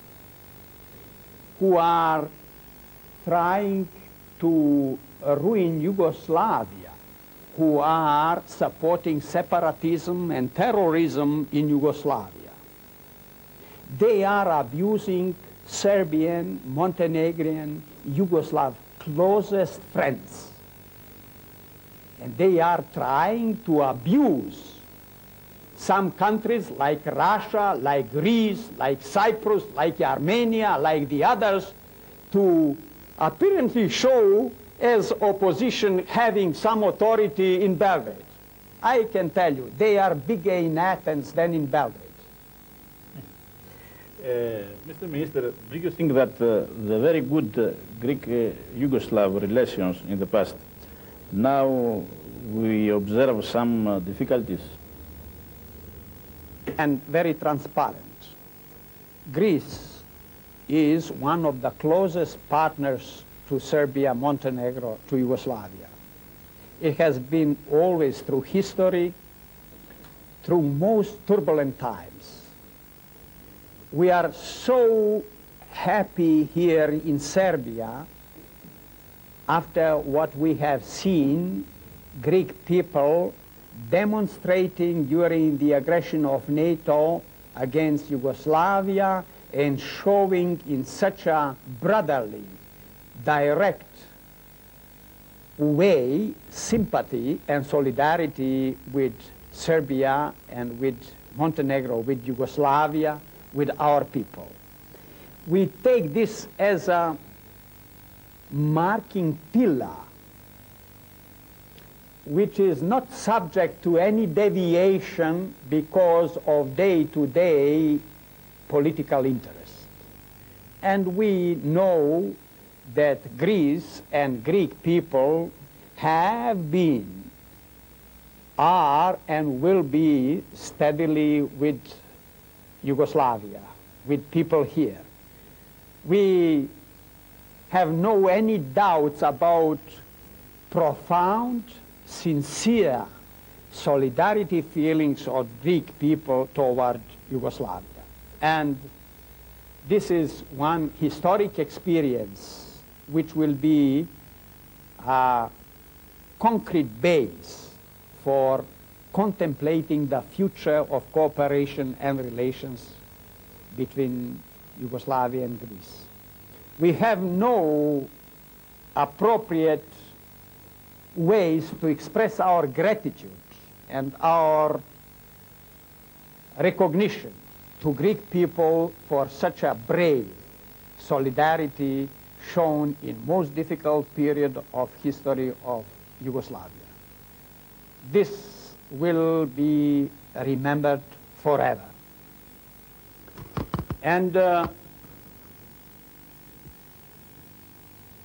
who are trying to ruin Yugoslavia, who are supporting separatism and terrorism in Yugoslavia, they are abusing Serbian, Montenegrin, Yugoslav closest friends. And they are trying to abuse some countries like Russia, like Greece, like Cyprus, like Armenia, like the others, to apparently show as opposition having some authority in Belgrade. I can tell you, they are bigger in Athens than in Belgrade. Mr. Minister, do you think that the very good Greek-Yugoslav relations in the past, now we observe some difficulties? And very transparent. Greece is one of the closest partners to Serbia, Montenegro, to Yugoslavia. It has been always through history, through most turbulent times. We are so happy here in Serbia after what we have seen Greek people demonstrating during the aggression of NATO against Yugoslavia and showing in such a brotherly, direct way sympathy and solidarity with Serbia and with Montenegro, with Yugoslavia, with our people. We take this as a marking pillar which is not subject to any deviation because of day-to-day political interest. And we know that Greece and Greek people have been, are, and will be steadily with Yugoslavia, with people here. We have no any doubts about profound, sincere solidarity feelings of Greek people toward Yugoslavia. And this is one historic experience which will be a concrete base for contemplating the future of cooperation and relations between Yugoslavia and Greece. We have no appropriate ways to express our gratitude and our recognition to Greek people for such a brave solidarity shown in most difficult period of history of Yugoslavia. This will be remembered forever. And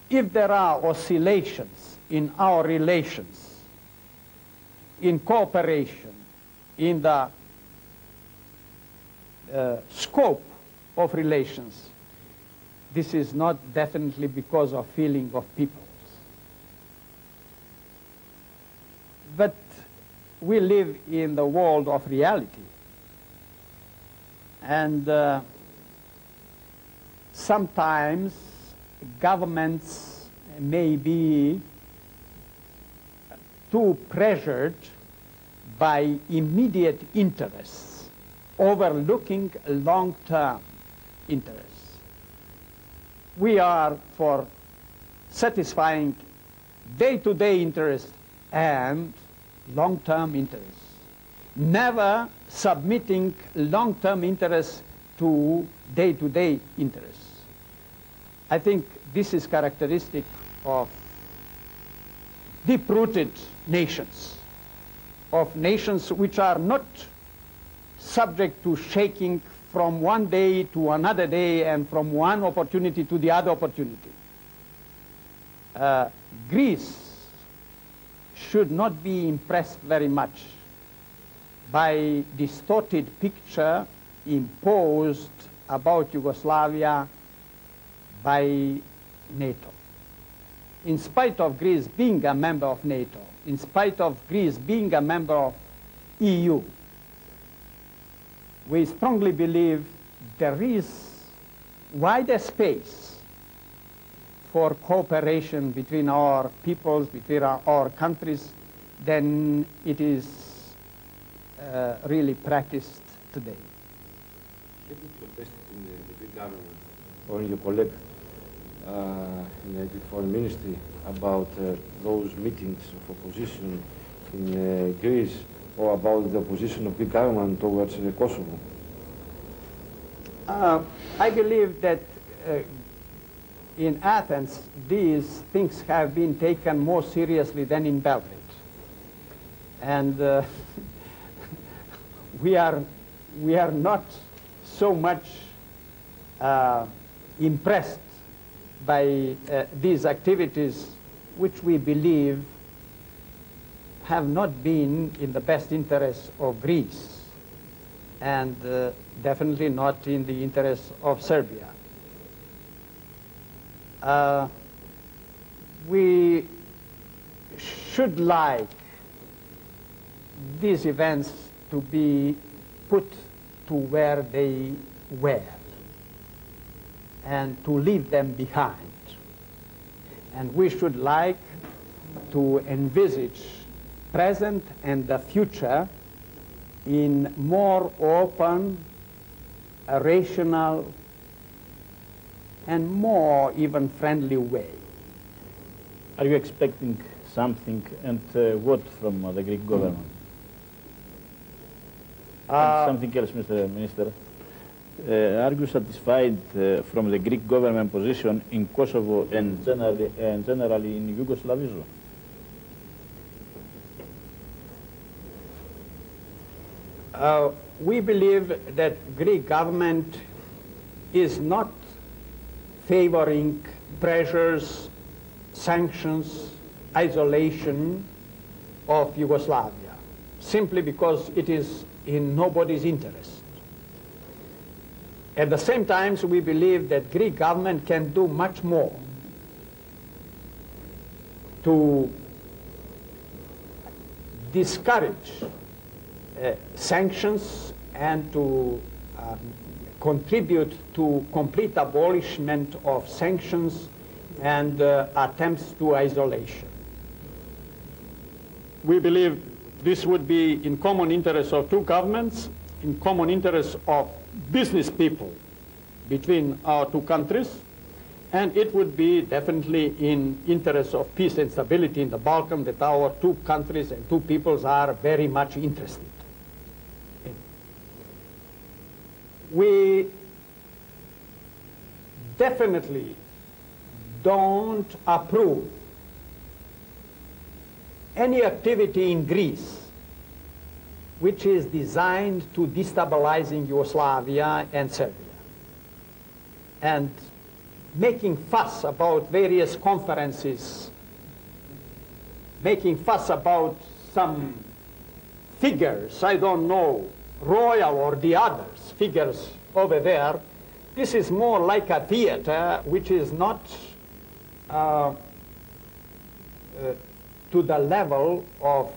if there are oscillations in our relations, in cooperation, in the scope of relations, this is not definitely because of feeling of peoples. But we live in the world of reality. And sometimes governments may be too pressured by immediate interests, overlooking long-term interests. We are for satisfying day-to-day interests and long-term interests, never submitting long-term interests to day-to-day interests. I think this is characteristic of deep-rooted nations, of nations which are not subject to shaking from one day to another day and from one opportunity to the other opportunity. Greece should not be impressed very much by distorted picture imposed about Yugoslavia by NATO. In spite of Greece being a member of NATO, in spite of Greece being a member of EU, we strongly believe there is wider space for cooperation between our peoples, between our countries, than it is really practiced today. Have you protested in the Greek government or in your colleague in the Greek Foreign Ministry about those meetings of opposition in Greece or about the position of the government towards Kosovo? I believe that in Athens these things have been taken more seriously than in Belgrade. And we are not so much impressed by these activities which we believe have not been in the best interest of Greece and definitely not in the interest of Serbia. We should like these events to be put to where they were and to leave them behind. And we should like to envisage present and the future in more open, rational, and more even friendly way. Are you expecting something, and what, from the Greek government? And something else, Mr. Minister. Are you satisfied from the Greek government position in Kosovo and generally in Yugoslavia? We believe that Greek government is not favoring pressures, sanctions, isolation of Yugoslavia, simply because it is in nobody's interest. At the same time, we believe that Greek government can do much more to discourage sanctions and to contribute to complete abolishment of sanctions and attempts to isolation. We believe this would be in common interest of two governments, in common interest of business people between our two countries, and it would be definitely in interest of peace and stability in the Balkans that our two countries and two peoples are very much interested in. We definitely don't approve any activity in Greece which is designed to destabilizing Yugoslavia and Serbia, and making fuss about various conferences, making fuss about some figures, I don't know, royal or the others, figures over there. This is more like a theater which is not to the level of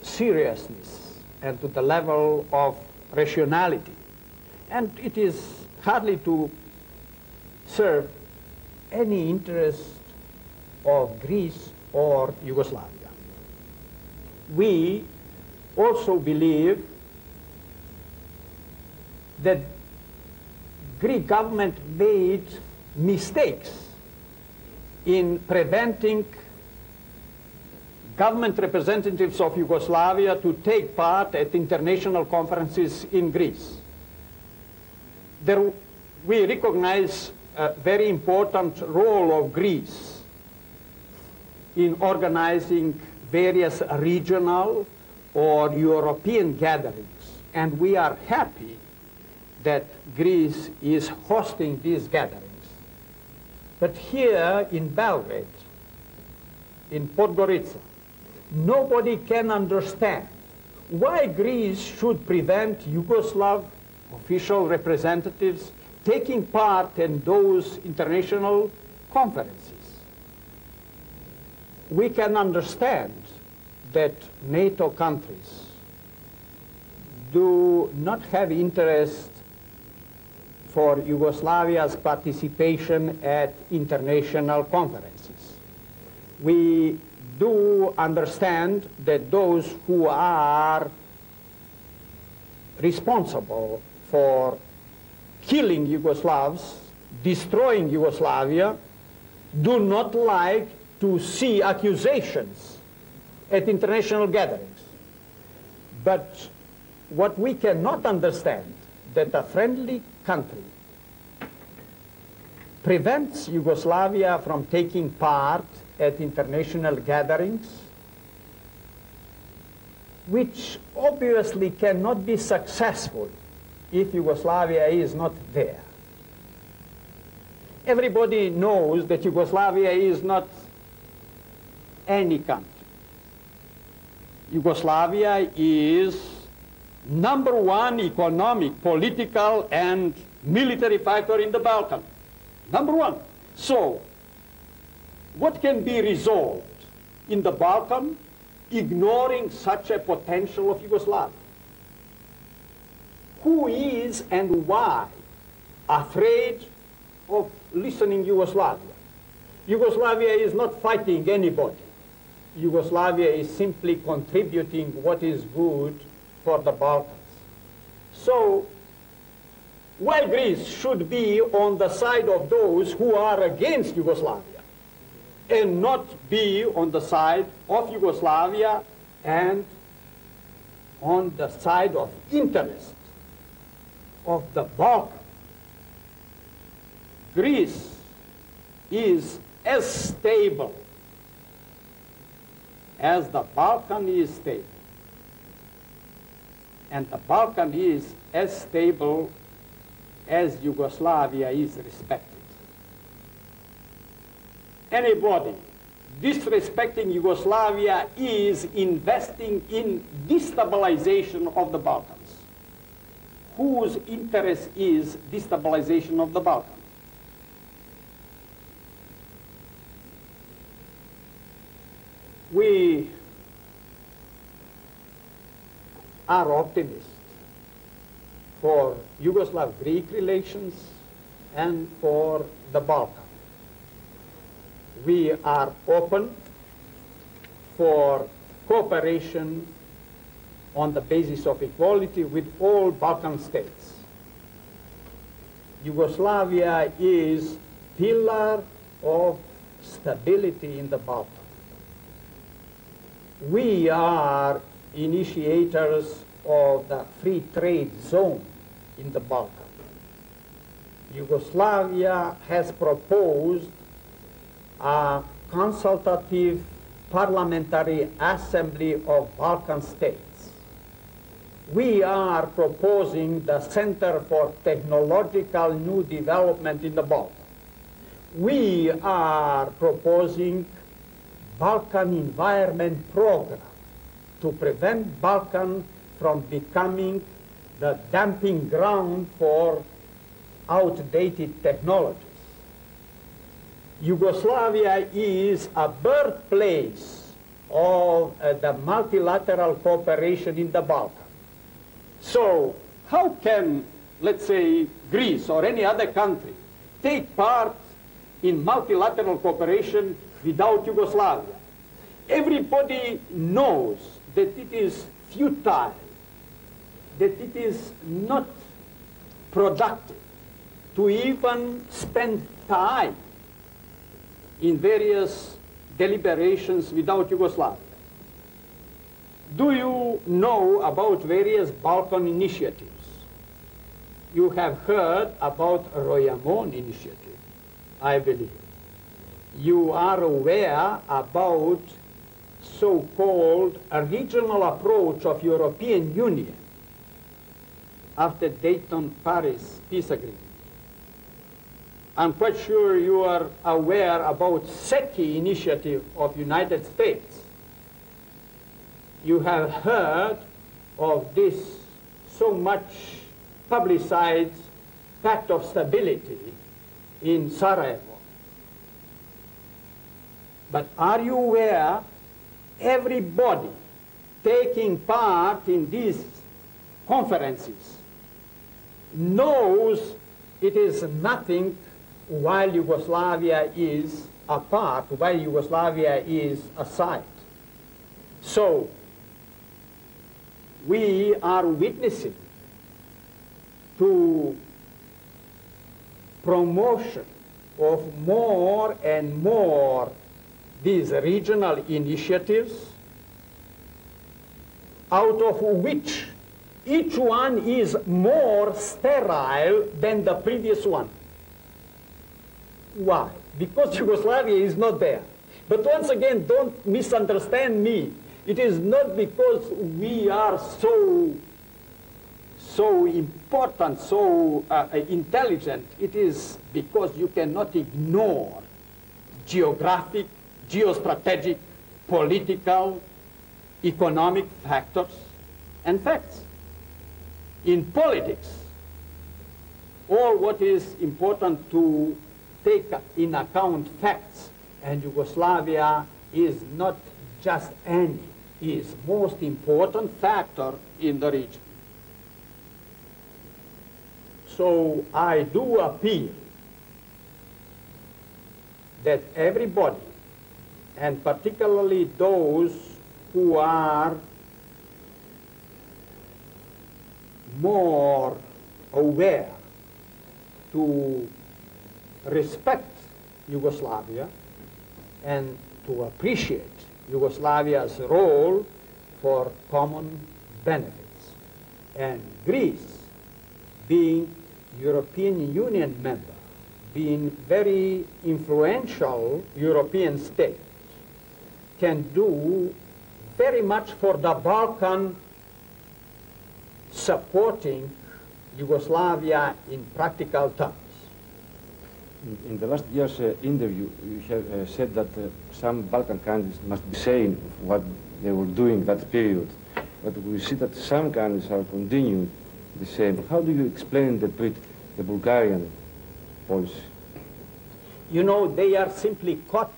seriousness and to the level of rationality. And it is hardly to serve any interest of Greece or Yugoslavia. We also believe that Greek government made mistakes in preventing government representatives of Yugoslavia to take part at international conferences in Greece. We recognize a very important role of Greece in organizing various regional or European gatherings, and we are happy that Greece is hosting these gatherings. But here in Belgrade, in Podgorica, nobody can understand why Greece should prevent Yugoslav official representatives taking part in those international conferences. We can understand that NATO countries do not have interest for Yugoslavia's participation at international conferences. We do understand that those who are responsible for killing Yugoslavs, destroying Yugoslavia, do not like to see accusations at international gatherings. But what we cannot understand, that a friendly country prevents Yugoslavia from taking part at international gatherings, which obviously cannot be successful if Yugoslavia is not there. Everybody knows that Yugoslavia is not any country. Yugoslavia is #1 economic, political, and military factor in the Balkans. #1. So, what can be resolved in the Balkans ignoring such a potential of Yugoslavia? Who is and why afraid of listening Yugoslavia? Yugoslavia is not fighting anybody. Yugoslavia is simply contributing what is good for the Balkans. So, while Greece should be on the side of those who are against Yugoslavia and not be on the side of Yugoslavia and on the side of interest of the Balkans, Greece is as stable as the Balkan is stable. And the Balkan is as stable as Yugoslavia is respected. Anybody disrespecting Yugoslavia is investing in destabilization of the Balkans. Whose interest is destabilization of the Balkans? We are optimists for Yugoslav-Greek relations and for the Balkans. We are open for cooperation on the basis of equality with all Balkan states. Yugoslavia is pillar of stability in the Balkans. We are initiators of the free trade zone in the Balkans. Yugoslavia has proposed a consultative parliamentary assembly of Balkan states. We are proposing the Center for Technological New Development in the Balkans. We are proposing Balkan Environment Program to prevent Balkan from becoming the dumping ground for outdated technologies. Yugoslavia is a birthplace of the multilateral cooperation in the Balkans. So how can, let's say, Greece or any other country take part in multilateral cooperation without Yugoslavia? Everybody knows that it is futile, that it is not productive to even spend time in various deliberations without Yugoslavia. Do you know about various Balkan initiatives? You have heard about Royamon initiative, I believe. You are aware about so-called a regional approach of European Union after Dayton-Paris peace agreement. I'm quite sure you are aware about SECI initiative of United States. You have heard of this so much publicized Pact of Stability in Sarajevo. But are you aware everybody taking part in these conferences knows it is nothing while Yugoslavia is apart, while Yugoslavia is aside. So we are witnessing to promotion of more and more these regional initiatives out of which each one is more sterile than the previous one. Why? Because Yugoslavia is not there. But once again, don't misunderstand me. It is not because we are so important, so intelligent. It is because you cannot ignore geographic, geostrategic, political, economic factors and facts. In politics, all what is important to take in account facts, and Yugoslavia is not just any, is most important factor in the region. So I do appeal that everybody, and particularly those who are more aware to respect Yugoslavia and to appreciate Yugoslavia's role for common benefits. And Greece, being European Union member, being very influential European state, can do very much for the Balkan, supporting Yugoslavia in practical terms. In the last year's interview, you have said that some Balkan countries must be saying what they were doing that period, but we see that some countries are continuing the same. How do you explain and interpret the Bulgarian policy? You know, they are simply caught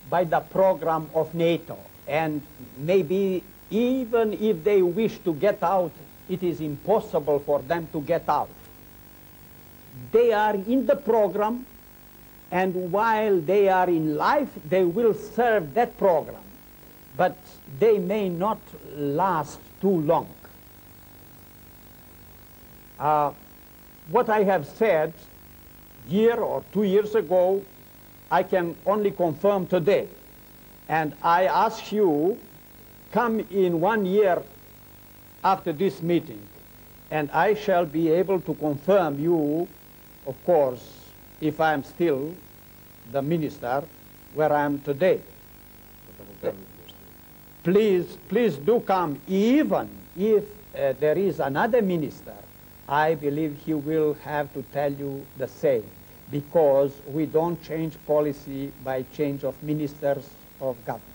by the program of NATO, and maybe even if they wish to get out, it is impossible for them to get out. They are in the program, and while they are in life, they will serve that program. But they may not last too long. What I have said a year or 2 years ago, I can only confirm today. And I ask you, come in 1 year after this meeting, and I shall be able to confirm you, of course, if I am still the minister where I am today. Please do come, even if there is another minister. I believe he will have to tell you the same, because we don't change policy by change of ministers of government.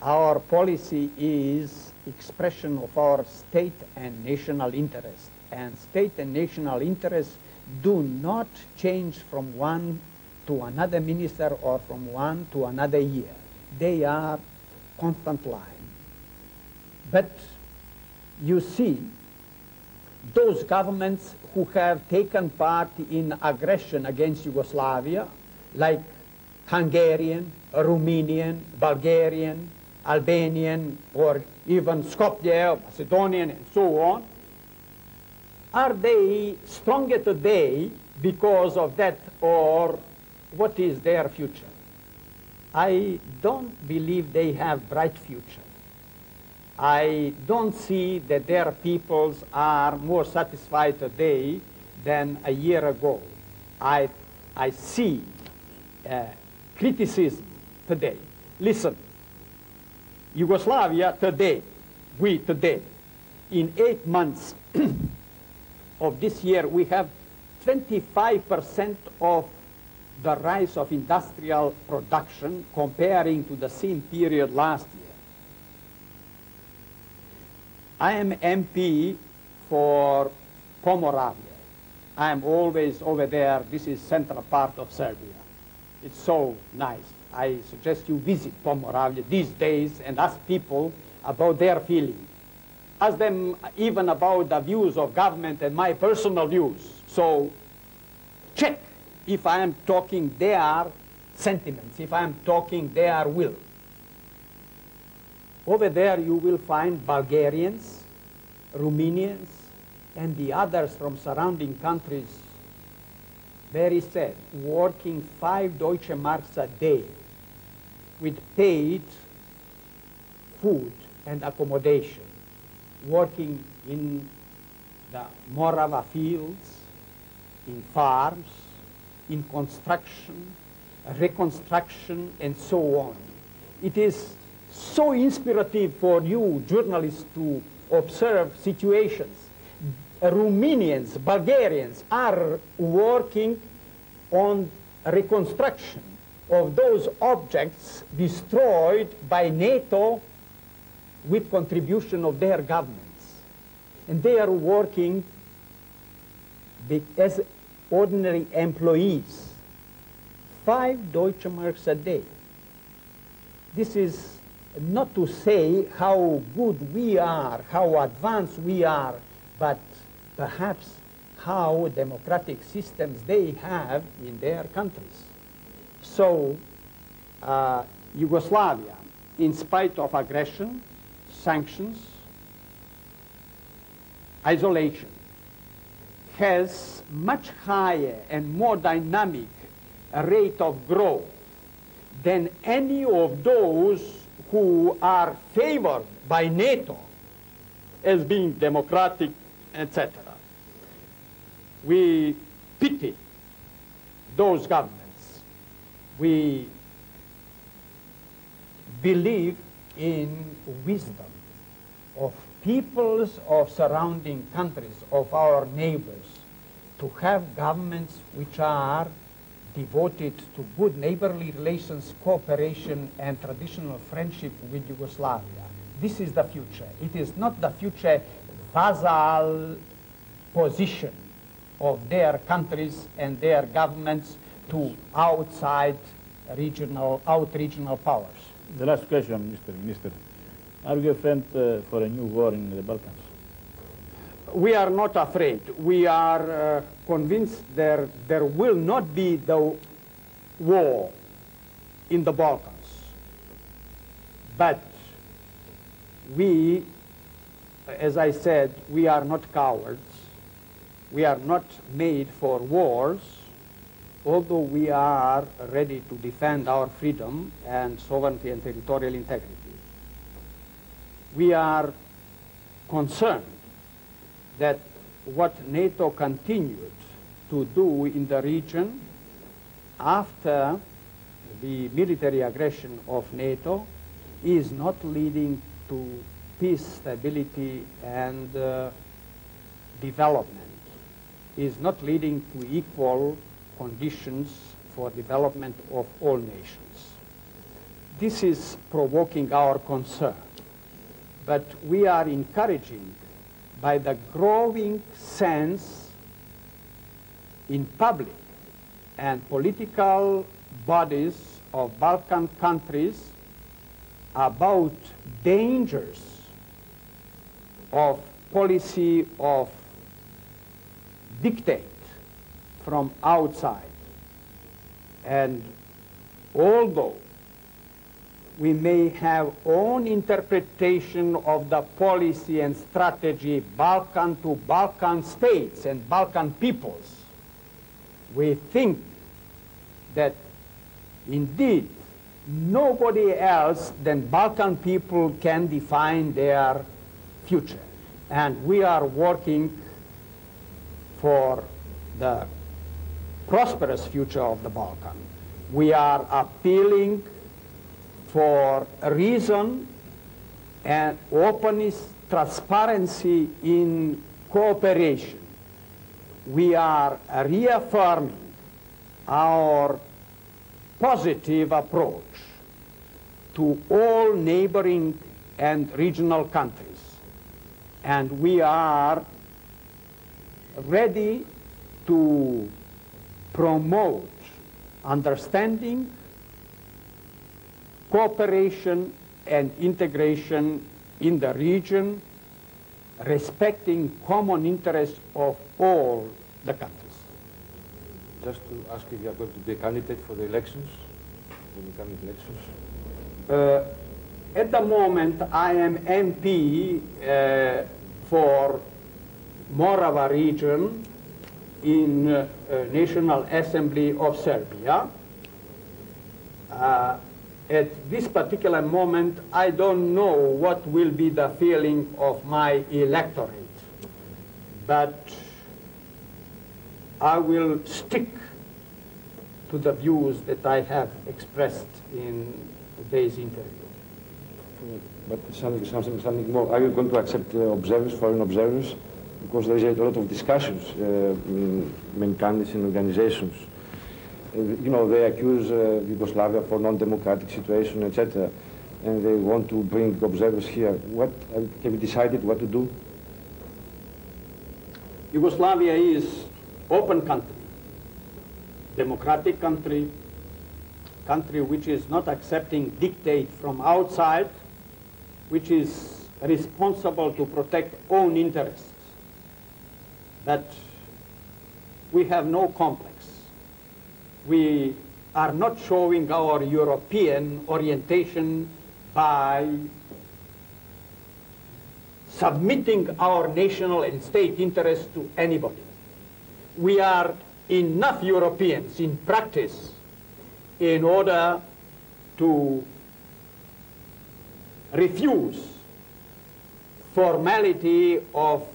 Our policy is expression of our state and national interest, and state and national interests do not change from one to another minister or from one to another year. They are constant line. But you see, those governments who have taken part in aggression against Yugoslavia, like Hungarian, Romanian, Bulgarian, Albanian, or even Skopje, Macedonian, and so on, are they stronger today because of that, or what is their future? I don't believe they have bright future. I don't see that their peoples are more satisfied today than a year ago. I see criticism today. Listen, Yugoslavia today, we today, in 8 months of this year, we have 25% of the rise of industrial production comparing to the same period last year. I am MP for Pomoravia. I am always over there. This is central part of Serbia. It's so nice. I suggest you visit Pomoravia these days and ask people about their feeling. Ask them even about the views of government and my personal views. So check if I am talking their sentiments, if I am talking their will. Over there you will find Bulgarians, Romanians, and the others from surrounding countries, very sad, working 5 Deutsche Marks a day with paid food and accommodation. working in the Morava fields, in farms, in construction, reconstruction, and so on. It is so inspirative for you journalists to observe situations. Romanians, Bulgarians are working on reconstruction of those objects destroyed by NATO with contribution of their governments. And they are working as ordinary employees, 5 Deutsche Marks a day. This is not to say how good we are, how advanced we are, but perhaps how democratic systems they have in their countries. So Yugoslavia, in spite of aggression, sanctions, isolation, has much higher and more dynamic rate of growth than any of those who are favored by NATO as being democratic, etc. We pity those governments. We believe in wisdom of peoples of surrounding countries, of our neighbors, to have governments which are devoted to good neighborly relations, cooperation, and traditional friendship with Yugoslavia. This is the future. It is not the future vassal position of their countries and their governments to outside regional powers. The last question, Mr. Minister. Are you a friend for a new war in the Balkans? We are not afraid. We are convinced there will not be the war in the Balkans. But we, as I said, we are not cowards. We are not made for wars, although we are ready to defend our freedom and sovereignty and territorial integrity. We are concerned that what NATO continued to do in the region after the military aggression of NATO is not leading to peace, stability, and development, is not leading to equal conditions for development of all nations. This is provoking our concern, but we are encouraging by the growing sense in public and political bodies of Balkan countries about dangers of policy of dictate from outside. And although we may have own interpretation of the policy and strategy Balkan to Balkan states and Balkan peoples, we think that indeed nobody else than Balkan people can define their future. And we are working for the prosperous future of the Balkan. We are appealing for reason and openness, transparency in cooperation. We are reaffirming our positive approach to all neighboring and regional countries. And we are ready to promote understanding, cooperation, and integration in the region, respecting common interests of all the countries. Just to ask if you are going to be a candidate for the elections, when you come in elections. At the moment, I am MP for Morava region in National Assembly of Serbia. At this particular moment, I don't know what will be the feeling of my electorate, but I will stick to the views that I have expressed in today's interview. But something more. Are you going to accept observers, foreign observers? Because there is a lot of discussions in many countries and organizations. You know, they accuse Yugoslavia for non-democratic situation, etc., and they want to bring observers here. What have you decided what to do? Yugoslavia is open country, democratic country, country which is not accepting dictate from outside, which is responsible to protect own interests. But we have no complex. We are not showing our European orientation by submitting our national and state interests to anybody. We are enough Europeans in practice in order to refuse formality of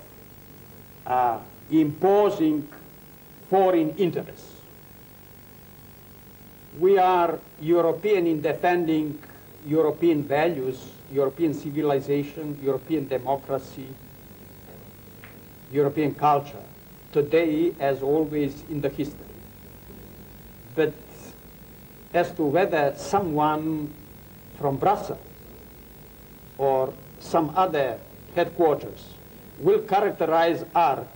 imposing foreign interests. We are European in defending European values, European civilization, European democracy, European culture, today as always in the history. But as to whether someone from Brussels or some other headquarters will characterize us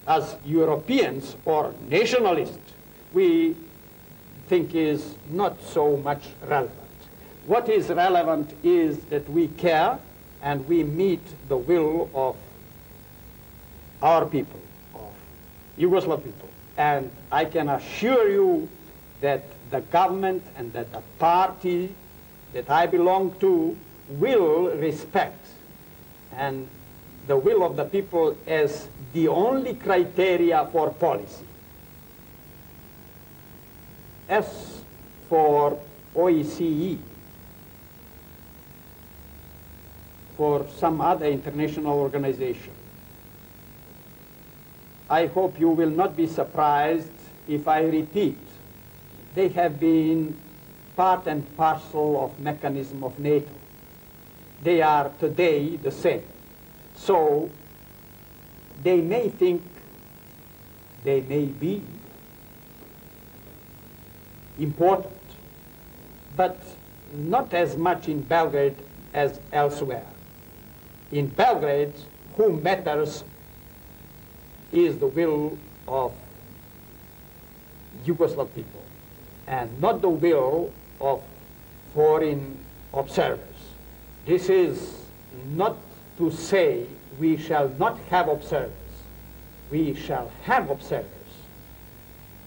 as Europeans or nationalists, we think is not so much relevant. What is relevant is that we care and we meet the will of our people, of Yugoslav people. And I can assure you that the government and that the party that I belong to will respect and the will of the people as the only criteria for policy. As for OECE, for some other international organization, I hope you will not be surprised if I repeat, they have been part and parcel of mechanism of NATO. They are today the same. So they may think, they may be important, but not as much in Belgrade as elsewhere. In Belgrade, who matters is the will of Yugoslav people and not the will of foreign observers. This is not to say we shall not have observers. We shall have observers.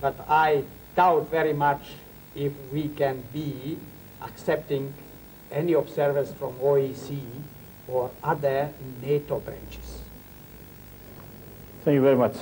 But I doubt very much if we can be accepting any observers from OEC or other NATO branches. Thank you very much.